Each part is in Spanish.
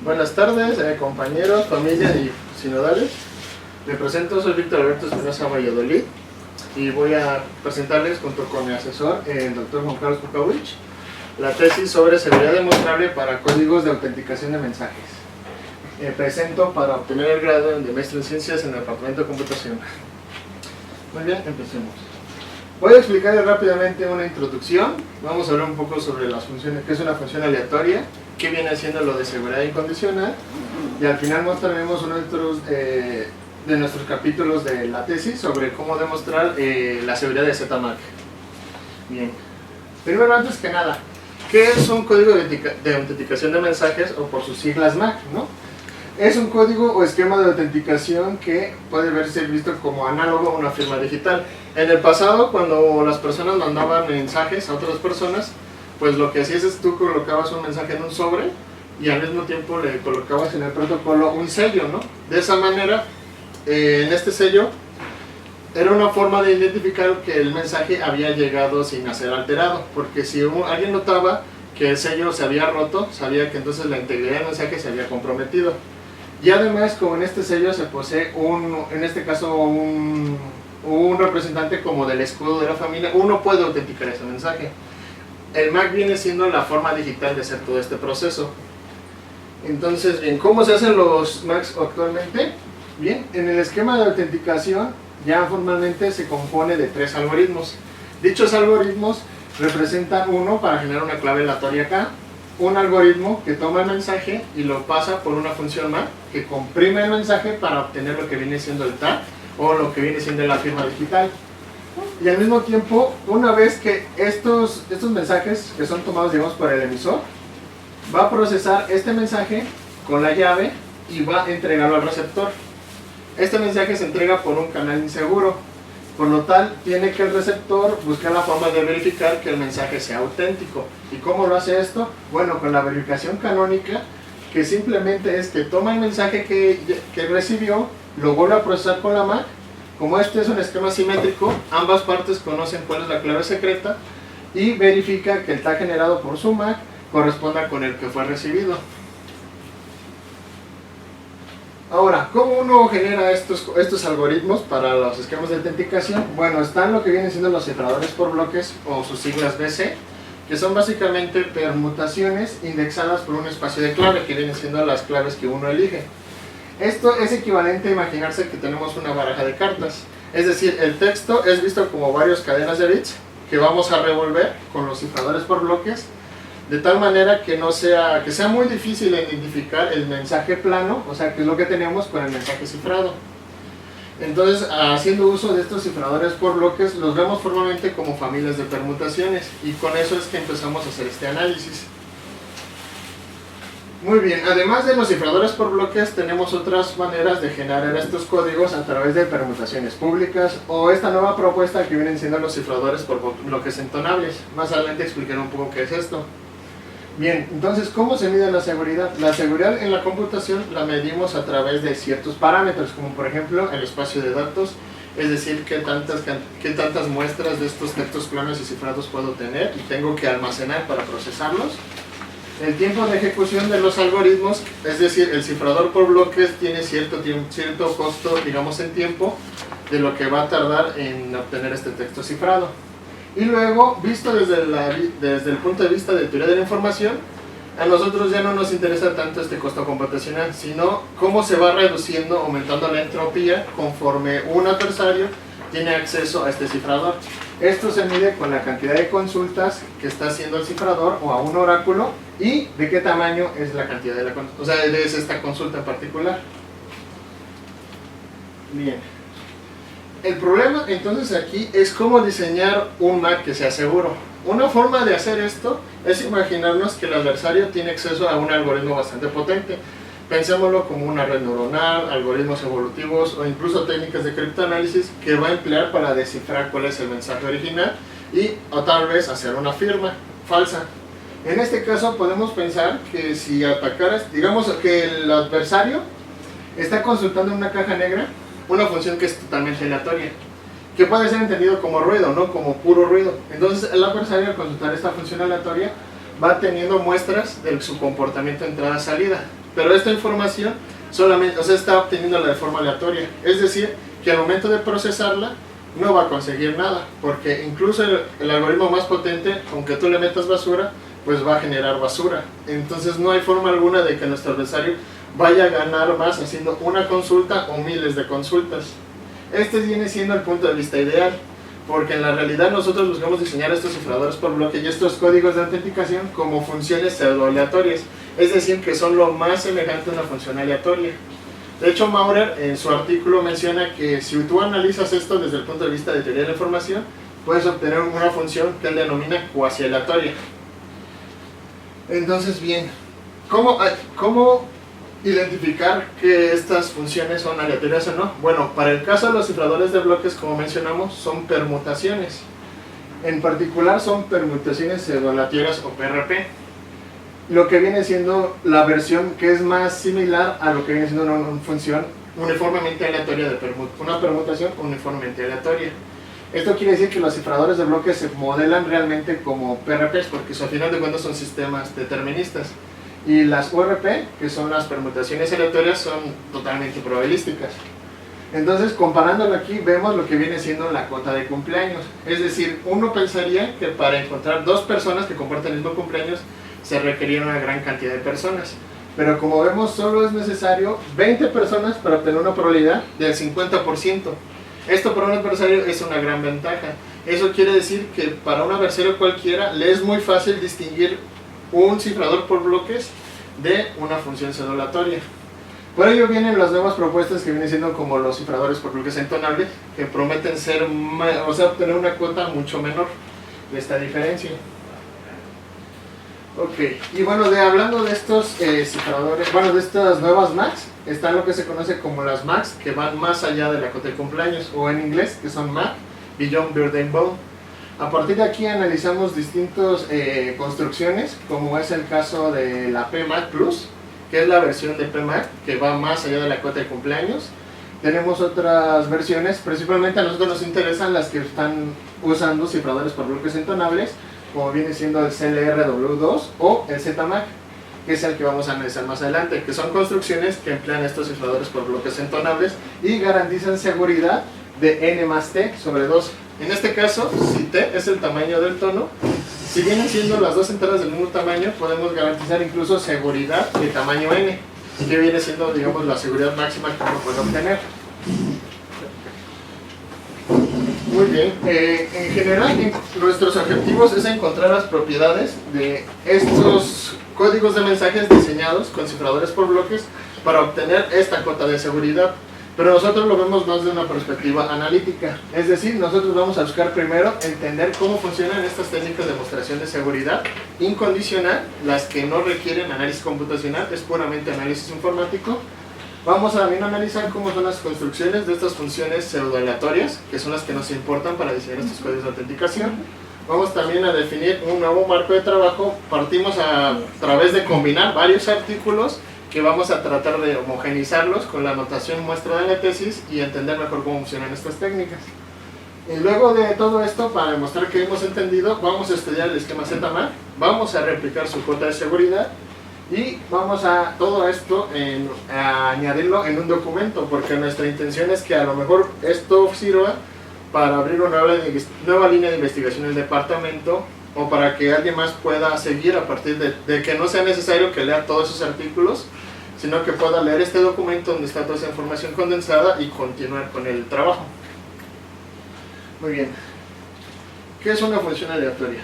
Buenas tardes, compañeros, familia y sinodales. Me presento, soy Víctor Alberto Espinosa Valladolid y voy a presentarles junto con mi asesor, el doctor Juan Carlos Pukowicz, la tesis sobre seguridad demostrable para códigos de autenticación de mensajes. Presento para obtener el grado de maestro en ciencias en el departamento de computación. Muy bien, empecemos. Voy a explicarles rápidamente una introducción. Vamos a hablar un poco sobre las funciones, qué es una función aleatoria, qué viene haciendo lo de seguridad incondicional, y al final mostraremos uno de nuestros capítulos de la tesis sobre cómo demostrar la seguridad de ZMAC. Bien, primero, antes que nada, ¿qué es un código de autenticación de mensajes, o por sus siglas MAC, ¿no? Es un código o esquema de autenticación que puede ser visto como análogo a una firma digital. En el pasado, cuando las personas mandaban mensajes a otras personas, pues lo que hacías es tú colocabas un mensaje en un sobre y al mismo tiempo le colocabas en el protocolo un sello, ¿no? De esa manera, en este sello, era una forma de identificar que el mensaje había llegado sin ser alterado, porque si alguien notaba que el sello se había roto, sabía que entonces la integridad del mensaje se había comprometido. Y además, como en este sello se posee en este caso un representante como del escudo de la familia, uno puede autenticar ese mensaje. El MAC viene siendo la forma digital de hacer todo este proceso. Entonces, bien, ¿cómo se hacen los MACs actualmente? Bien, en el esquema de autenticación ya formalmente se compone de 3 algoritmos. Dichos algoritmos representan uno para generar una clave aleatoria acá, un algoritmo que toma el mensaje y lo pasa por una función MAC que comprime el mensaje para obtener lo que viene siendo el tag o lo que viene siendo la firma digital. Y al mismo tiempo, una vez que estos mensajes que son tomados, digamos, por el emisor, va a procesar este mensaje con la llave y va a entregarlo al receptor. Este mensaje se entrega por un canal inseguro, por lo tal tiene que el receptor buscar la forma de verificar que el mensaje sea auténtico. ¿Y cómo lo hace esto? Bueno, con la verificación canónica, que simplemente es que toma el mensaje que recibió, lo vuelve a procesar con la MAC. Como este es un esquema simétrico, ambas partes conocen cuál es la clave secreta y verifica que el tag generado por su MAC corresponda con el que fue recibido. Ahora, ¿cómo uno genera estos algoritmos para los esquemas de autenticación? Bueno, están lo que vienen siendo los cifradores por bloques, o sus siglas BC, que son básicamente permutaciones indexadas por un espacio de clave, que vienen siendo las claves que uno elige. Esto es equivalente a imaginarse que tenemos una baraja de cartas, es decir, el texto es visto como varias cadenas de bits que vamos a revolver con los cifradores por bloques, de tal manera que sea muy difícil identificar el mensaje plano, o sea, que es lo que tenemos con el mensaje cifrado. Entonces, haciendo uso de estos cifradores por bloques, los vemos formalmente como familias de permutaciones, y con eso es que empezamos a hacer este análisis. Muy bien, además de los cifradores por bloques, tenemos otras maneras de generar estos códigos a través de permutaciones públicas, o esta nueva propuesta que vienen siendo los cifradores por bloques entonables. Más adelante explicaré un poco qué es esto. Bien, entonces, ¿cómo se mide la seguridad? La seguridad en la computación la medimos a través de ciertos parámetros, como por ejemplo el espacio de datos, es decir, qué tantas muestras de estos textos planos y cifrados puedo tener y tengo que almacenar para procesarlos. El tiempo de ejecución de los algoritmos, es decir, el cifrador por bloques tiene cierto costo, digamos, en tiempo, de lo que va a tardar en obtener este texto cifrado. Y luego, visto desde el punto de vista de teoría de la información, a nosotros ya no nos interesa tanto este costo computacional, sino cómo se va reduciendo, aumentando la entropía conforme un adversario tiene acceso a este cifrador. Esto se mide con la cantidad de consultas que está haciendo el cifrador o a un oráculo y de qué tamaño es la cantidad de es esta consulta en particular. Bien. El problema entonces aquí es cómo diseñar un MAC que sea seguro. Una forma de hacer esto es imaginarnos que el adversario tiene acceso a un algoritmo bastante potente. Pensémoslo como una red neuronal, algoritmos evolutivos o incluso técnicas de criptoanálisis que va a emplear para descifrar cuál es el mensaje original o tal vez hacer una firma falsa. En este caso podemos pensar que si atacaras, digamos que el adversario está consultando en una caja negra una función que es totalmente aleatoria, que puede ser entendido como ruido, no como puro ruido. Entonces el adversario, al consultar esta función aleatoria, va teniendo muestras de su comportamiento entrada-salida. pero esta información solamente, o sea, está obteniéndola de forma aleatoria, es decir, que al momento de procesarla no va a conseguir nada, porque incluso el algoritmo más potente, aunque tú le metas basura, pues va a generar basura. Entonces no hay forma alguna de que nuestro adversario vaya a ganar más haciendo una consulta o miles de consultas. Este viene siendo el punto de vista ideal, porque en la realidad nosotros buscamos diseñar estos cifradores por bloque y estos códigos de autenticación como funciones pseudo-aleatorias, es decir, que son lo más semejante a una función aleatoria. De hecho, Maurer en su artículo menciona que si tú analizas esto desde el punto de vista de teoría de la información, puedes obtener una función que él denomina cuasi aleatoria. Entonces, bien, ¿cómo identificar que estas funciones son aleatorias o no? Bueno, para el caso de los cifradores de bloques, como mencionamos, son permutaciones. En particular son permutaciones pseudo-aleatorias o PRP. Lo que viene siendo la versión que es más similar a lo que viene siendo una función uniformemente aleatoria de una permutación uniformemente aleatoria. Esto quiere decir que los cifradores de bloques se modelan realmente como PRPs, porque a final de cuentas son sistemas deterministas. Y las URP, que son las permutaciones aleatorias, son totalmente probabilísticas. Entonces, comparándolo aquí, vemos lo que viene siendo la cuota de cumpleaños. Es decir, uno pensaría que para encontrar dos personas que comparten el mismo cumpleaños, se requería una gran cantidad de personas. Pero como vemos, solo es necesario 20 personas para obtener una probabilidad del 50%. Esto para un adversario es una gran ventaja. Eso quiere decir que para un adversario cualquiera le es muy fácil distinguir un cifrador por bloques de una función pseudo-aleatoria. Por ello vienen las nuevas propuestas que vienen siendo como los cifradores por bloques entonables, que prometen ser, o sea, obtener una cuota mucho menor de esta diferencia. Ok, y bueno, hablando de estos cifradores, bueno, de estas nuevas MACs, están lo que se conoce como las MACs, que van más allá de la cuota de cumpleaños, o en inglés, que son MAC, Beyond Birthday Bound. A partir de aquí analizamos distintas construcciones, como es el caso de la PMAC Plus, que es la versión de PMAC, que va más allá de la cuota de cumpleaños. Tenemos otras versiones, principalmente a nosotros nos interesan las que están usando cifradores por bloques entonables, como viene siendo el CLRW2 o el ZMAC, que es el que vamos a analizar más adelante, que son construcciones que emplean estos cifradores por bloques entonables y garantizan seguridad de n más t sobre 2. En este caso, si t es el tamaño del tono, si vienen siendo las dos entradas del mismo tamaño, podemos garantizar incluso seguridad de tamaño n, que viene siendo, digamos, la seguridad máxima que uno puede obtener. Muy bien, en general nuestros objetivos es encontrar las propiedades de estos códigos de mensajes diseñados con cifradores por bloques para obtener esta cota de seguridad, pero nosotros lo vemos más de una perspectiva analítica, es decir, nosotros vamos a buscar primero entender cómo funcionan estas técnicas de demostración de seguridad incondicional, las que no requieren análisis computacional, es puramente análisis informático. Vamos a también analizar cómo son las construcciones de estas funciones pseudo-aleatorias, que son las que nos importan para diseñar estos códigos de autenticación. Vamos también a definir un nuevo marco de trabajo. Partimos a través de combinar varios artículos que vamos a tratar de homogeneizarlos con la notación muestra de la tesis y entender mejor cómo funcionan estas técnicas. Y luego de todo esto, para demostrar que hemos entendido, vamos a estudiar el esquema ZMAC, vamos a replicar su cuota de seguridad y vamos a todo esto a añadirlo en un documento, porque nuestra intención es que a lo mejor esto sirva para abrir una nueva línea de investigación en el departamento, o para que alguien más pueda seguir a partir de que no sea necesario que lea todos esos artículos, sino que pueda leer este documento donde está toda esa información condensada y continuar con el trabajo. Muy bien. ¿Qué es una función aleatoria?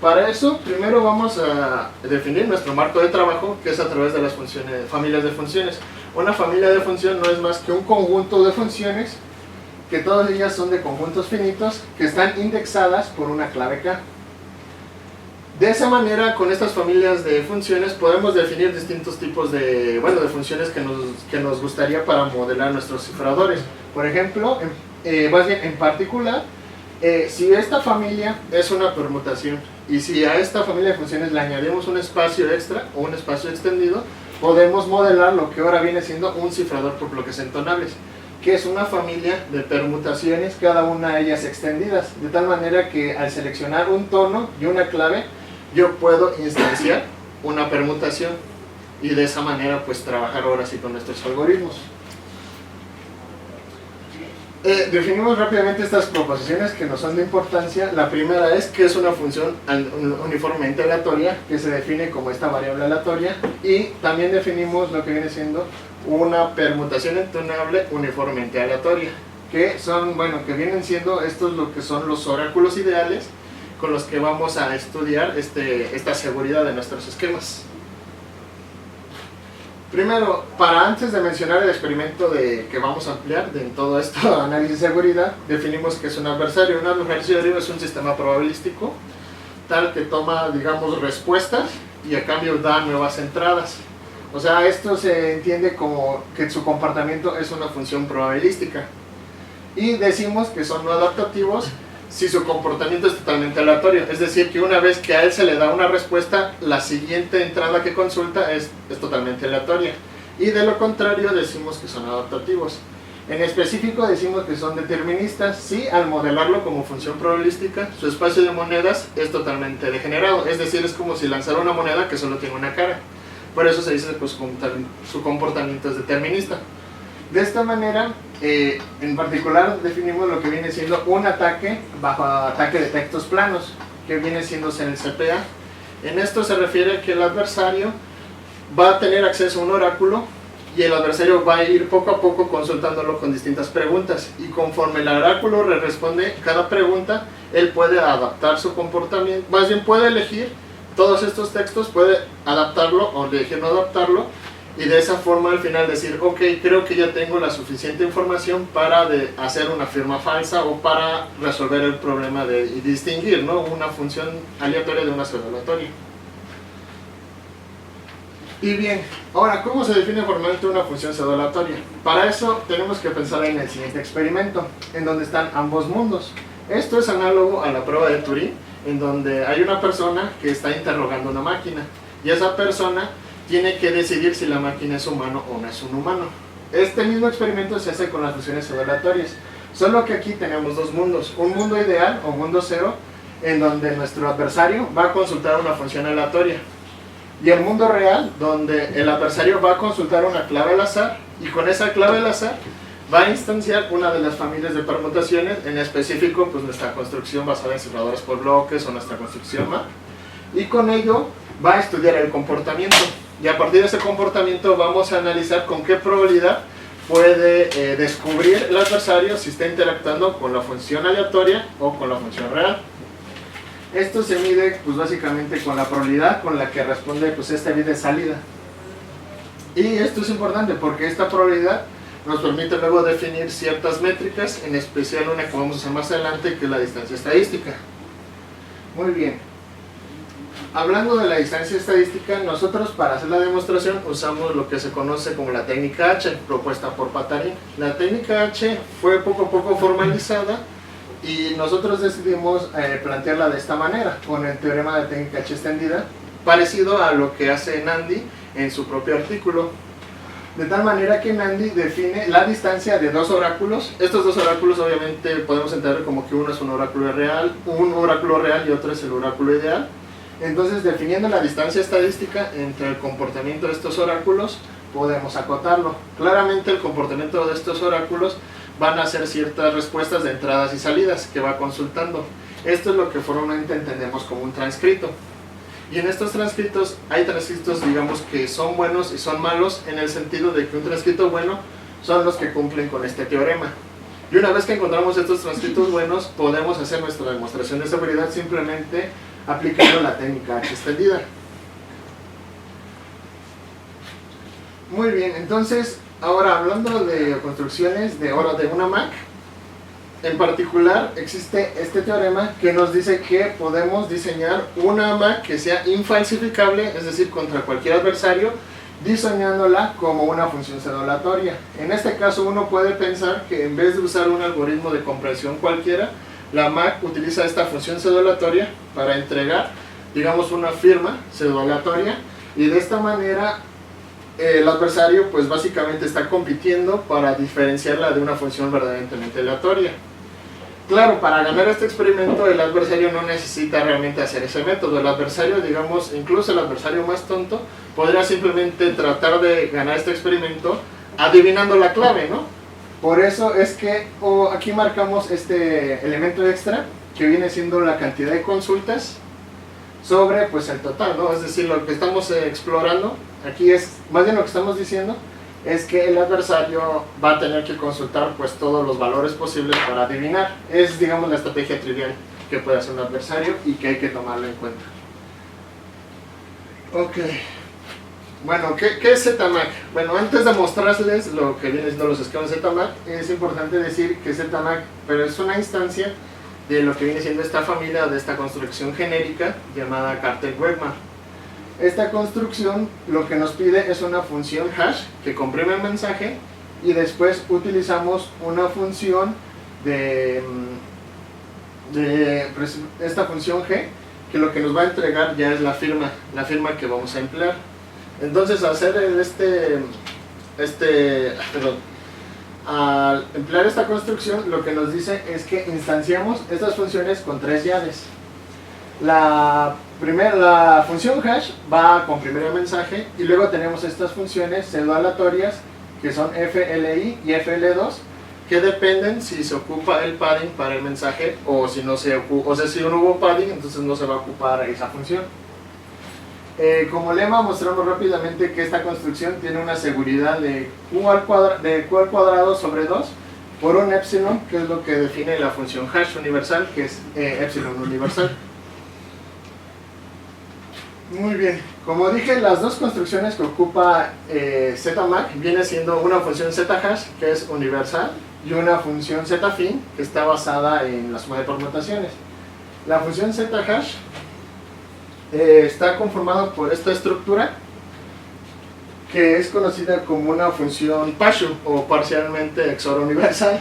Para eso, primero vamos a definir nuestro marco de trabajo, que es a través de las familias de funciones. Una familia de función no es más que un conjunto de funciones, que todas ellas son de conjuntos finitos, que están indexadas por una clave K. De esa manera, con estas familias de funciones, podemos definir distintos tipos de funciones que nos gustaría para modelar nuestros cifradores. Por ejemplo, en particular, si esta familia es una permutación y si a esta familia de funciones le añadimos un espacio extra o un espacio extendido, podemos modelar lo que ahora viene siendo un cifrador por bloques entonables, que es una familia de permutaciones, cada una de ellas extendidas, de tal manera que al seleccionar un tono y una clave, yo puedo instanciar una permutación. y de esa manera pues trabajar ahora sí con nuestros algoritmos. Definimos rápidamente estas proposiciones que nos son de importancia. La primera es que es una función uniformemente aleatoria, que se define como esta variable aleatoria, y también definimos lo que viene siendo una permutación entonable uniformemente aleatoria, que son, bueno, que vienen siendo estos lo que son los oráculos ideales con los que vamos a estudiar esta seguridad de nuestros esquemas. Primero, para antes de mencionar el experimento que vamos a ampliar en todo esto, análisis de seguridad, definimos que es un adversario. Un adversario es un sistema probabilístico tal que toma, digamos, respuestas y a cambio da nuevas entradas. O sea, esto se entiende como que su comportamiento es una función probabilística. Y decimos que son no adaptativos si su comportamiento es totalmente aleatorio, es decir, que una vez que a él se le da una respuesta, la siguiente entrada que consulta es totalmente aleatoria, y de lo contrario decimos que son adaptativos. En específico decimos que son deterministas si al modelarlo como función probabilística su espacio de monedas es totalmente degenerado, es decir, es como si lanzara una moneda que solo tiene una cara. Por eso se dice que su comportamiento es determinista. De esta manera, en particular definimos lo que viene siendo un ataque bajo ataque de textos planos, que viene siendo el CPA. En esto se refiere a que el adversario va a tener acceso a un oráculo y el adversario va a ir poco a poco consultándolo con distintas preguntas, y conforme el oráculo le responde cada pregunta, él puede adaptar su comportamiento, más bien puede elegir todos estos textos, puede adaptarlo o elegir no adaptarlo, y de esa forma al final decir, ok, creo que ya tengo la suficiente información para hacer una firma falsa o para resolver el problema de distinguir, ¿no?, una función aleatoria de una pseudo aleatoria. Y bien, ahora, ¿cómo se define formalmente una función pseudo aleatoria? Para eso tenemos que pensar en el siguiente experimento, en donde están ambos mundos. Esto es análogo a la prueba de Turing, en donde hay una persona que está interrogando a una máquina, y esa persona tiene que decidir si la máquina es humano o no es un humano. Este mismo experimento se hace con las funciones pseudo-aleatorias, solo que aquí tenemos dos mundos, un mundo ideal o mundo cero, en donde nuestro adversario va a consultar una función aleatoria, y el mundo real, donde el adversario va a consultar una clave al azar, y con esa clave al azar va a instanciar una de las familias de permutaciones, en específico pues nuestra construcción basada en cifradores por bloques o nuestra construcción MAP, y con ello va a estudiar el comportamiento, y a partir de ese comportamiento vamos a analizar con qué probabilidad puede descubrir el adversario si está interactuando con la función aleatoria o con la función real. Esto se mide pues básicamente con la probabilidad con la que responde pues esta bit de salida. Y esto es importante porque esta probabilidad nos permite luego definir ciertas métricas, en especial una que vamos a usar más adelante, que es la distancia estadística. Muy bien. Hablando de la distancia estadística, nosotros para hacer la demostración usamos lo que se conoce como la técnica H, propuesta por Patarin. La técnica H fue poco a poco formalizada y nosotros decidimos plantearla de esta manera, con el teorema de técnica H extendida, parecido a lo que hace Nandi en su propio artículo. De tal manera que Nandi define la distancia de dos oráculos. Estos dos oráculos obviamente podemos entender como que uno es un oráculo real y otro es el oráculo ideal. Entonces, definiendo la distancia estadística entre el comportamiento de estos oráculos, podemos acotarlo. Claramente el comportamiento de estos oráculos van a ser ciertas respuestas de entradas y salidas que va consultando. Esto es lo que formalmente entendemos como un transcrito. Y en estos transcritos, hay transcritos, digamos, que son buenos y son malos, en el sentido de que un transcrito bueno son los que cumplen con este teorema. Y una vez que encontramos estos transcritos buenos, podemos hacer nuestra demostración de seguridad simplemente aplicando la técnica H extendida. Muy bien, entonces, ahora hablando de construcciones de una Mac, en particular existe este teorema que nos dice que podemos diseñar una Mac que sea infalsificable, es decir, contra cualquier adversario, diseñándola como una función pseudo-aleatoria. En este caso uno puede pensar que en vez de usar un algoritmo de comprensión cualquiera, la Mac utiliza esta función pseudo-aleatoria para entregar, digamos, una firma pseudo-aleatoria, y de esta manera el adversario pues básicamente está compitiendo para diferenciarla de una función verdaderamente aleatoria. Claro, para ganar este experimento el adversario no necesita realmente hacer ese método. El adversario, digamos, incluso el adversario más tonto, podría simplemente tratar de ganar este experimento adivinando la clave, ¿no? Por eso es que aquí marcamos este elemento extra, que viene siendo la cantidad de consultas sobre pues el total, ¿no? Es decir, lo que estamos explorando, aquí es, más bien lo que estamos diciendo, es que el adversario va a tener que consultar pues todos los valores posibles para adivinar. Es, digamos, la estrategia trivial que puede hacer un adversario y que hay que tomarlo en cuenta. Ok. Bueno, ¿qué es ZMAC? Bueno, antes de mostrarles lo que vienen siendo los esquemas de ZMAC, es importante decir que ZMAC, pero es una instancia de lo que viene siendo esta familia, de esta construcción genérica llamada Carter-Wegman. Esta construcción lo que nos pide es una función hash que comprime el mensaje, y después utilizamos una función de esta función g, que lo que nos va a entregar ya es la firma que vamos a emplear. Entonces, al emplear esta construcción, lo que nos dice es que instanciamos estas funciones con 3 llaves. La función hash va a comprimir el mensaje, y luego tenemos estas funciones pseudo-aleatorias que son FLI y FL2, que dependen si se ocupa el padding para el mensaje o si no se ocupa. O sea, si no hubo padding, entonces no se va a ocupar esa función. Como lema mostramos rápidamente que esta construcción tiene una seguridad de Q al cuadrado sobre 2 por un epsilon, que es lo que define la función hash universal, que es epsilon universal. Muy bien, como dije, las dos construcciones que ocupa ZMAC viene siendo una función zhash, que es universal, y una función zfin, que está basada en la suma de permutaciones. La función zhash está conformada por esta estructura, que es conocida como una función Pashu, o parcialmente XOR universal,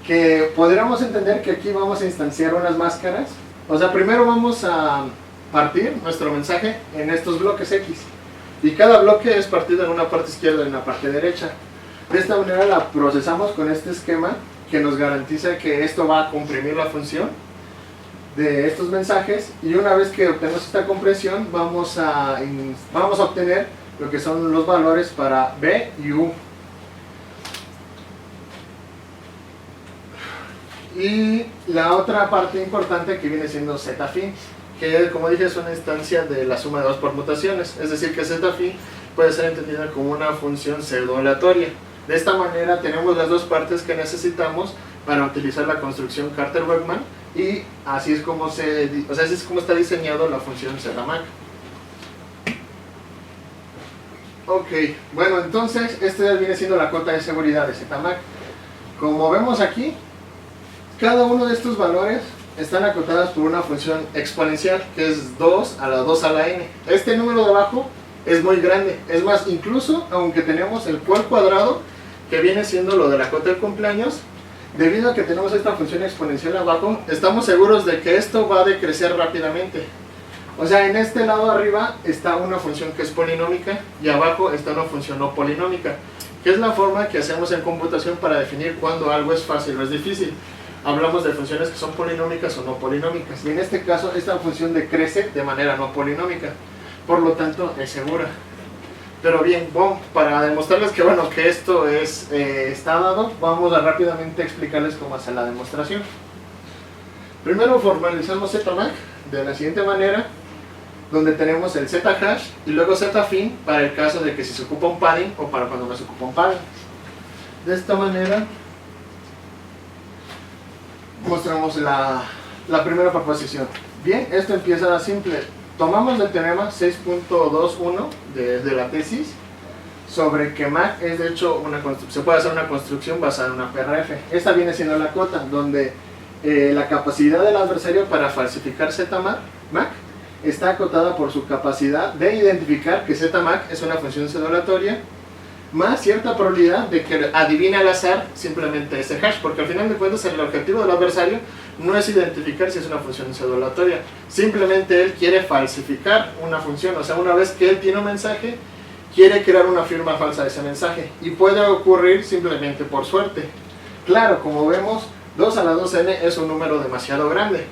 que podríamos entender que aquí vamos a instanciar unas máscaras. O sea, primero vamos a partir nuestro mensaje en estos bloques X, y cada bloque es partido en una parte izquierda y en una parte derecha. De esta manera la procesamos con este esquema, que nos garantiza que esto va a comprimir la función de estos mensajes, y una vez que obtenemos esta compresión vamos a obtener lo que son los valores para B y U. Y la otra parte importante, que viene siendo zfin, que, como dije, es una instancia de la suma de dos permutaciones. Es decir, que zfin puede ser entendida como una función pseudo-aleatoria. De esta manera tenemos las dos partes que necesitamos para utilizar la construcción Carter-Wegman, y así es como está diseñado la función ZMAC. Ok, bueno, entonces este viene siendo la cota de seguridad de ZMAC. Como vemos aquí, cada uno de estos valores están acotados por una función exponencial, que es 2 a la 2 a la n. Este número de abajo es muy grande, es más, incluso aunque tenemos el Q al cuadrado, que viene siendo lo de la cota de cumpleaños, debido a que tenemos esta función exponencial abajo, estamos seguros de que esto va a decrecer rápidamente. O sea, en este lado arriba está una función que es polinómica, y abajo está una función no polinómica, que es la forma que hacemos en computación para definir cuándo algo es fácil o es difícil. Hablamos de funciones que son polinómicas o no polinómicas, y en este caso esta función decrece de manera no polinómica, por lo tanto es segura. Pero bien, bueno, para demostrarles que, bueno, que esto está dado, vamos a rápidamente explicarles cómo hacer la demostración. Primero formalizamos ZMAC de la siguiente manera, donde tenemos el zhash y luego zfin para el caso de que si se ocupa un padding o para cuando no se ocupa un padding. De esta manera mostramos la primera proposición. Bien, esto empieza simple. Tomamos el teorema 6.21 de la tesis sobre que MAC es de hecho se puede hacer una construcción basada en una PRF. Esta viene siendo la cota, donde la capacidad del adversario para falsificar ZMAC está acotada por su capacidad de identificar que ZMAC es una función pseudo-aleatoria, más cierta probabilidad de que adivine al azar simplemente ese hash, porque al final de cuentas el objetivo del adversario no es identificar si es una función pseudo-aleatoria, simplemente él quiere falsificar una función. O sea, una vez que él tiene un mensaje, quiere crear una firma falsa de ese mensaje, y puede ocurrir simplemente por suerte. Claro, como vemos, 2 a la 2n es un número demasiado grande.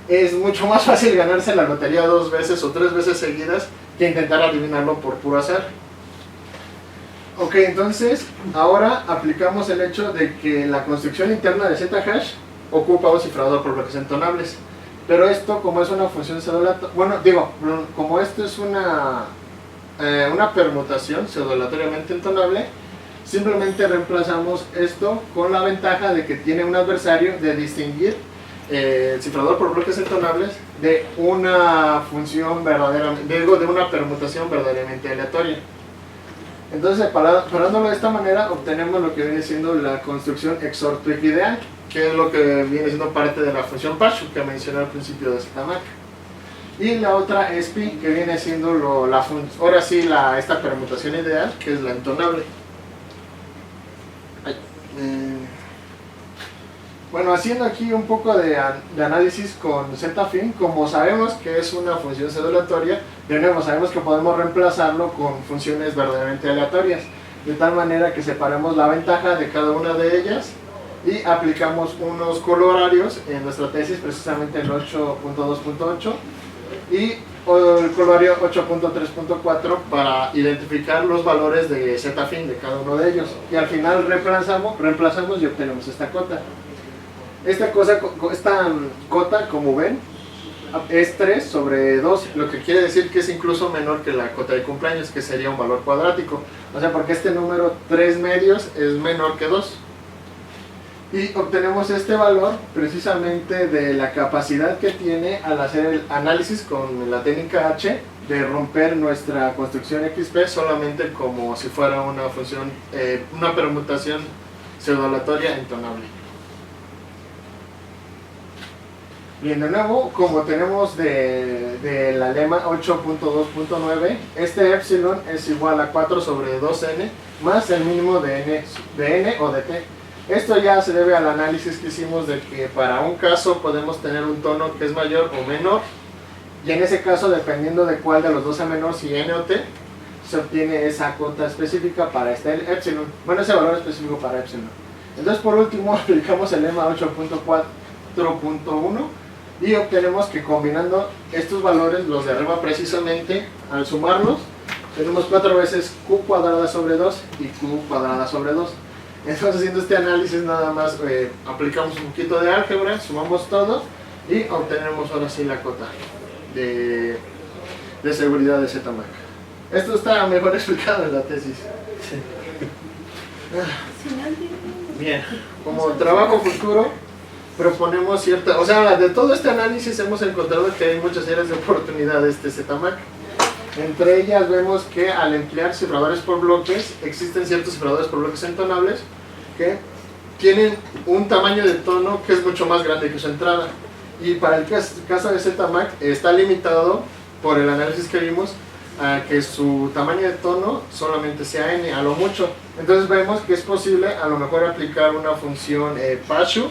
Es mucho más fácil ganarse la lotería 2 veces o 3 veces seguidas que intentar adivinarlo por puro azar. Ok, entonces ahora aplicamos el hecho de que la construcción interna de zhash ocupa un cifrador por bloques entonables. Pero esto, como es una función pseudolatoria, como esto es una permutación pseudolatoriamente entonable, simplemente reemplazamos esto con la ventaja de que tiene un adversario de distinguir el cifrador por bloques entonables de una función verdaderamente, de una permutación verdaderamente aleatoria. Entonces, separándolo de esta manera, obtenemos lo que viene siendo la construcción XOR Twig ideal, que es lo que viene siendo parte de la función Pashu que mencioné al principio de ZMAC. Y la otra es Pi, que viene siendo ahora sí esta permutación ideal, que es la entonable. Bueno, haciendo aquí un poco de análisis con ZFIN, como sabemos que es una función pseudolatoria, de nuevo sabemos que podemos reemplazarlo con funciones verdaderamente aleatorias, de tal manera que separemos la ventaja de cada una de ellas y aplicamos unos colorarios en nuestra tesis, precisamente el 8.2.8 y el colorario 8.3.4 para identificar los valores de ZFIN de cada uno de ellos, y al final reemplazamos y obtenemos esta cota. Esta cota, como ven, es 3 sobre 2, lo que quiere decir que es incluso menor que la cota de cumpleaños, que sería un valor cuadrático. O sea, porque este número 3 medios es menor que 2. Y obtenemos este valor precisamente de la capacidad que tiene al hacer el análisis con la técnica H, de romper nuestra construcción XP solamente como si fuera una función, una permutación pseudolatoria entonable. Bien, de nuevo, como tenemos de la lema 8.2.9, este epsilon es igual a 4 sobre 2n más el mínimo de n o de t. Esto ya se debe al análisis que hicimos de que para un caso podemos tener un tono que es mayor o menor, y en ese caso, dependiendo de cuál de los dos sea menor, si n o t, se obtiene esa cota específica para este epsilon. Bueno, ese valor específico para epsilon. Entonces, por último, aplicamos el lema 8.4.1 y obtenemos que combinando estos valores, los de arriba precisamente, al sumarlos, tenemos 4 veces q cuadrada sobre 2 y q cuadrada sobre 2. Entonces, haciendo este análisis, nada más aplicamos un poquito de álgebra, sumamos todo y obtenemos ahora sí la cota de seguridad de ZMAC. Esto está mejor explicado en la tesis. Bien, como trabajo futuro, proponemos cierta, o sea, de todo este análisis hemos encontrado que hay muchas áreas de oportunidad de este ZMAC. Entre ellas vemos que al emplear cifradores por bloques, existen ciertos cifradores por bloques entonables que tienen un tamaño de tono que es mucho más grande que su entrada. Y para el caso de ZMAC está limitado por el análisis que vimos a que su tamaño de tono solamente sea n, a lo mucho. Entonces vemos que es posible a lo mejor aplicar una función Pashu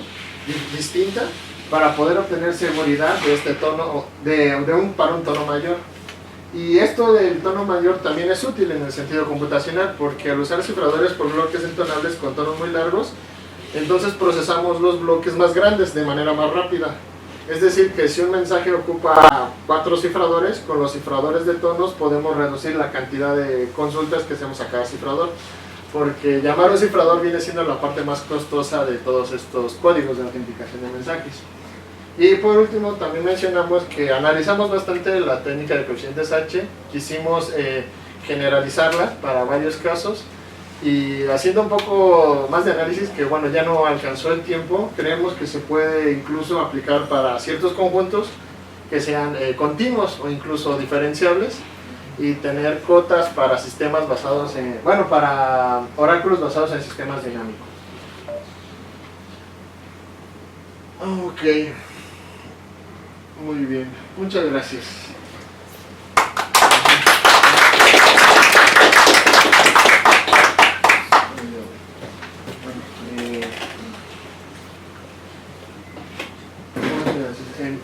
distinta para poder obtener seguridad de este tono para un tono mayor. Y esto del tono mayor también es útil en el sentido computacional, porque al usar cifradores por bloques entonables con tonos muy largos, entonces procesamos los bloques más grandes de manera más rápida. Es decir, que si un mensaje ocupa 4 cifradores, con los cifradores de tonos podemos reducir la cantidad de consultas que hacemos a cada cifrador, porque llamar un cifrador viene siendo la parte más costosa de todos estos códigos de autenticación de mensajes. Y por último, también mencionamos que analizamos bastante la técnica de coeficientes H, quisimos generalizarla para varios casos, y haciendo un poco más de análisis, que bueno, ya no alcanzó el tiempo, creemos que se puede incluso aplicar para ciertos conjuntos que sean continuos o incluso diferenciables, y tener cotas para sistemas basados en, bueno, para oráculos basados en sistemas dinámicos. Ok. Muy bien, muchas gracias.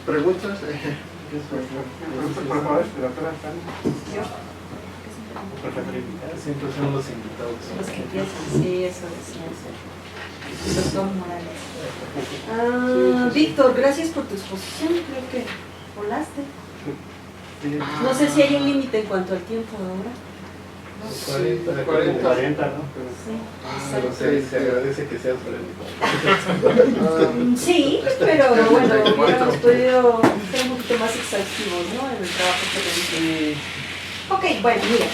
¿Preguntas? Por favor, doctora Fanny. Siempre son los invitados. Los que empiezan, sí, eso decía. Doctor Morales. Víctor, gracias por tu exposición. Creo que volaste. No sé si hay un límite en cuanto al tiempo ahora. 40, ¿no? Sí, Pero se agradece que seas polémico. sí, pero bueno, hubiéramos podido ser un poquito más exhaustivos, ¿no? En el trabajo que realizamos. Ok, bueno, mira.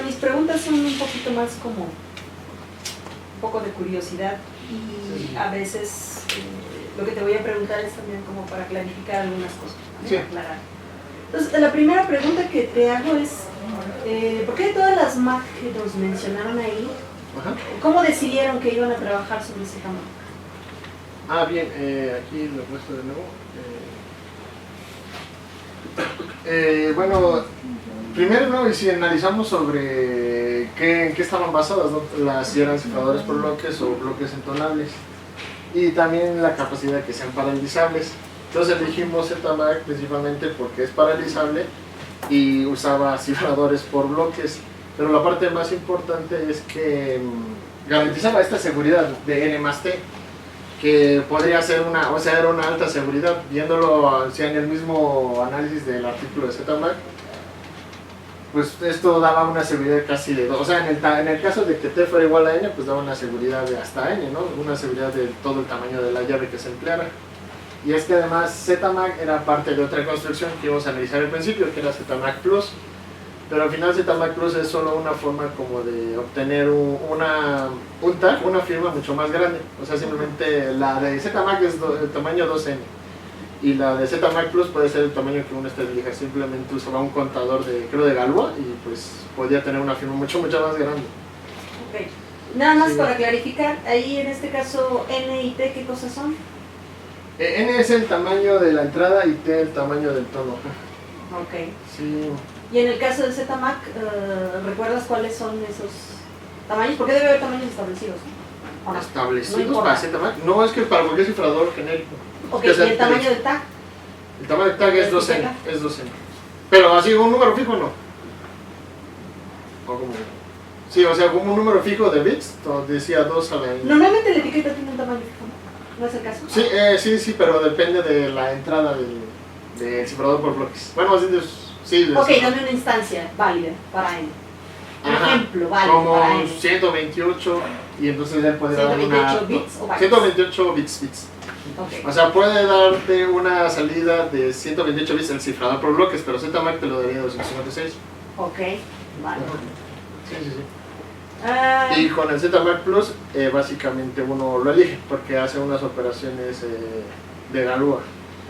Mis preguntas son un poquito más como un poco de curiosidad y a veces lo que te voy a preguntar es también como para clarificar algunas cosas, ¿no? Sí. Aclarar. Entonces, la primera pregunta que te hago es, ¿por qué de todas las Mac que nos mencionaron ahí, Ajá. cómo decidieron que iban a trabajar sobre ese campo? Bien, aquí lo muestro de nuevo. Bueno, primero, ¿no? Y si analizamos sobre en qué estaban basadas, ¿no? Si eran cifradores por bloques o bloques entonables, y también la capacidad de que sean paralizables. Entonces elegimos ZMAC principalmente porque es paralizable y usaba cifradores por bloques, pero la parte más importante es que garantizaba esta seguridad de N+T, que podría ser una, o sea, era una alta seguridad, viéndolo en el mismo análisis del artículo de ZMAC. Pues esto daba una seguridad casi de 2, o sea, en el caso de que T fuera igual a N, pues daba una seguridad de hasta N, ¿no? Una seguridad de todo el tamaño de la llave que se empleara. Y es que además ZMAC era parte de otra construcción que íbamos a analizar al principio, que era ZMAC Plus. Pero al final ZMAC Plus es solo una forma como de obtener un tag, una firma mucho más grande. O sea, simplemente la de ZMAC es el tamaño 2N. Y la de ZMAC Plus puede ser el tamaño que uno elija. Simplemente usaba un contador creo de Galois y pues podía tener una firma mucho más grande. Ok. Nada más Sí. para clarificar, ahí en este caso N y T, ¿qué cosas son? N es el tamaño de la entrada y T el tamaño del tono. Ok. Sí. Y en el caso del ZMAC, ¿recuerdas cuáles son esos tamaños? Porque debe haber tamaños establecidos, ¿o no? ¿Establecidos No importa. para ZMAC? No, es que para cualquier cifrador genérico. Ok, Que ¿y sea el tamaño del tag? El tamaño del tag es ¿La 2N, etiqueta? es 2N. Pero así, un número fijo no. O como... Sí, o sea, como un número fijo de bits, decía 2 a la N. Normalmente la etiqueta tiene un tamaño fijo, ¿no? ¿No es el caso? Sí, pero depende de la entrada del cifrador por bloques. Bueno, así de... Sí, Ok, dame una instancia válida para N. Un Ajá. ejemplo válido Como para N. 128, y entonces él puede dar 128 una... bits o bytes. 128 bits. Ok. O sea, puede darte una salida de 128 bits el cifrador por bloques, pero ZMAC te lo daría 256. Ok, vale. Sí. Ah, Y con el ZMAC Plus, básicamente uno lo elige porque hace unas operaciones de Galois.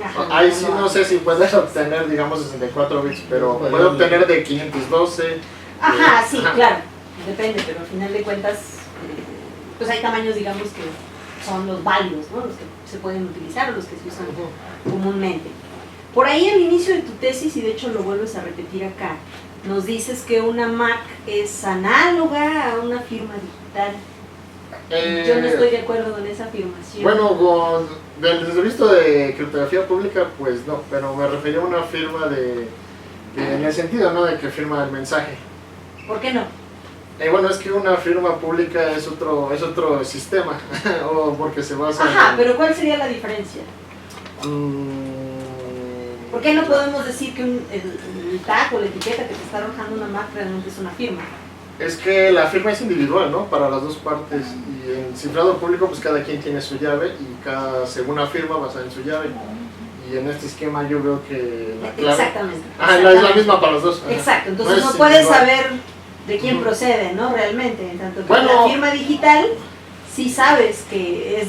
ajá, Ahí sí no sé si puedes obtener, digamos, 64 bits, pero puede obtener de 512. Ajá, sí, Ajá. claro. Depende, pero al final de cuentas, pues hay tamaños, digamos, que son los válidos, ¿no? Los que se pueden utilizar o los que se usan comúnmente. Por ahí al inicio de tu tesis, y de hecho lo vuelves a repetir acá, nos dices que una Mac es análoga a una firma digital. Yo no estoy de acuerdo con esa afirmación. Bueno, desde el punto de vista de criptografía pública, pues no, pero me refería a una firma en el sentido, ¿no?, de que firma el mensaje. ¿Por qué no? Bueno, es que una firma pública es otro sistema, o porque se basa Ajá, en... pero ¿cuál sería la diferencia? ¿Por qué no podemos decir que el tag o la etiqueta que te está arrojando una Mac realmente es una firma? Es que la firma es individual, ¿no?, para las dos partes, y en cifrado público pues cada quien tiene su llave y según la firma basada en su llave, y en este esquema yo veo que la clave... Exactamente. Es la misma para los dos. Ajá. Exacto, entonces no es puedes individual. saber de quién procede, ¿no? Realmente, en tanto que Bueno. la firma digital sí sabes que es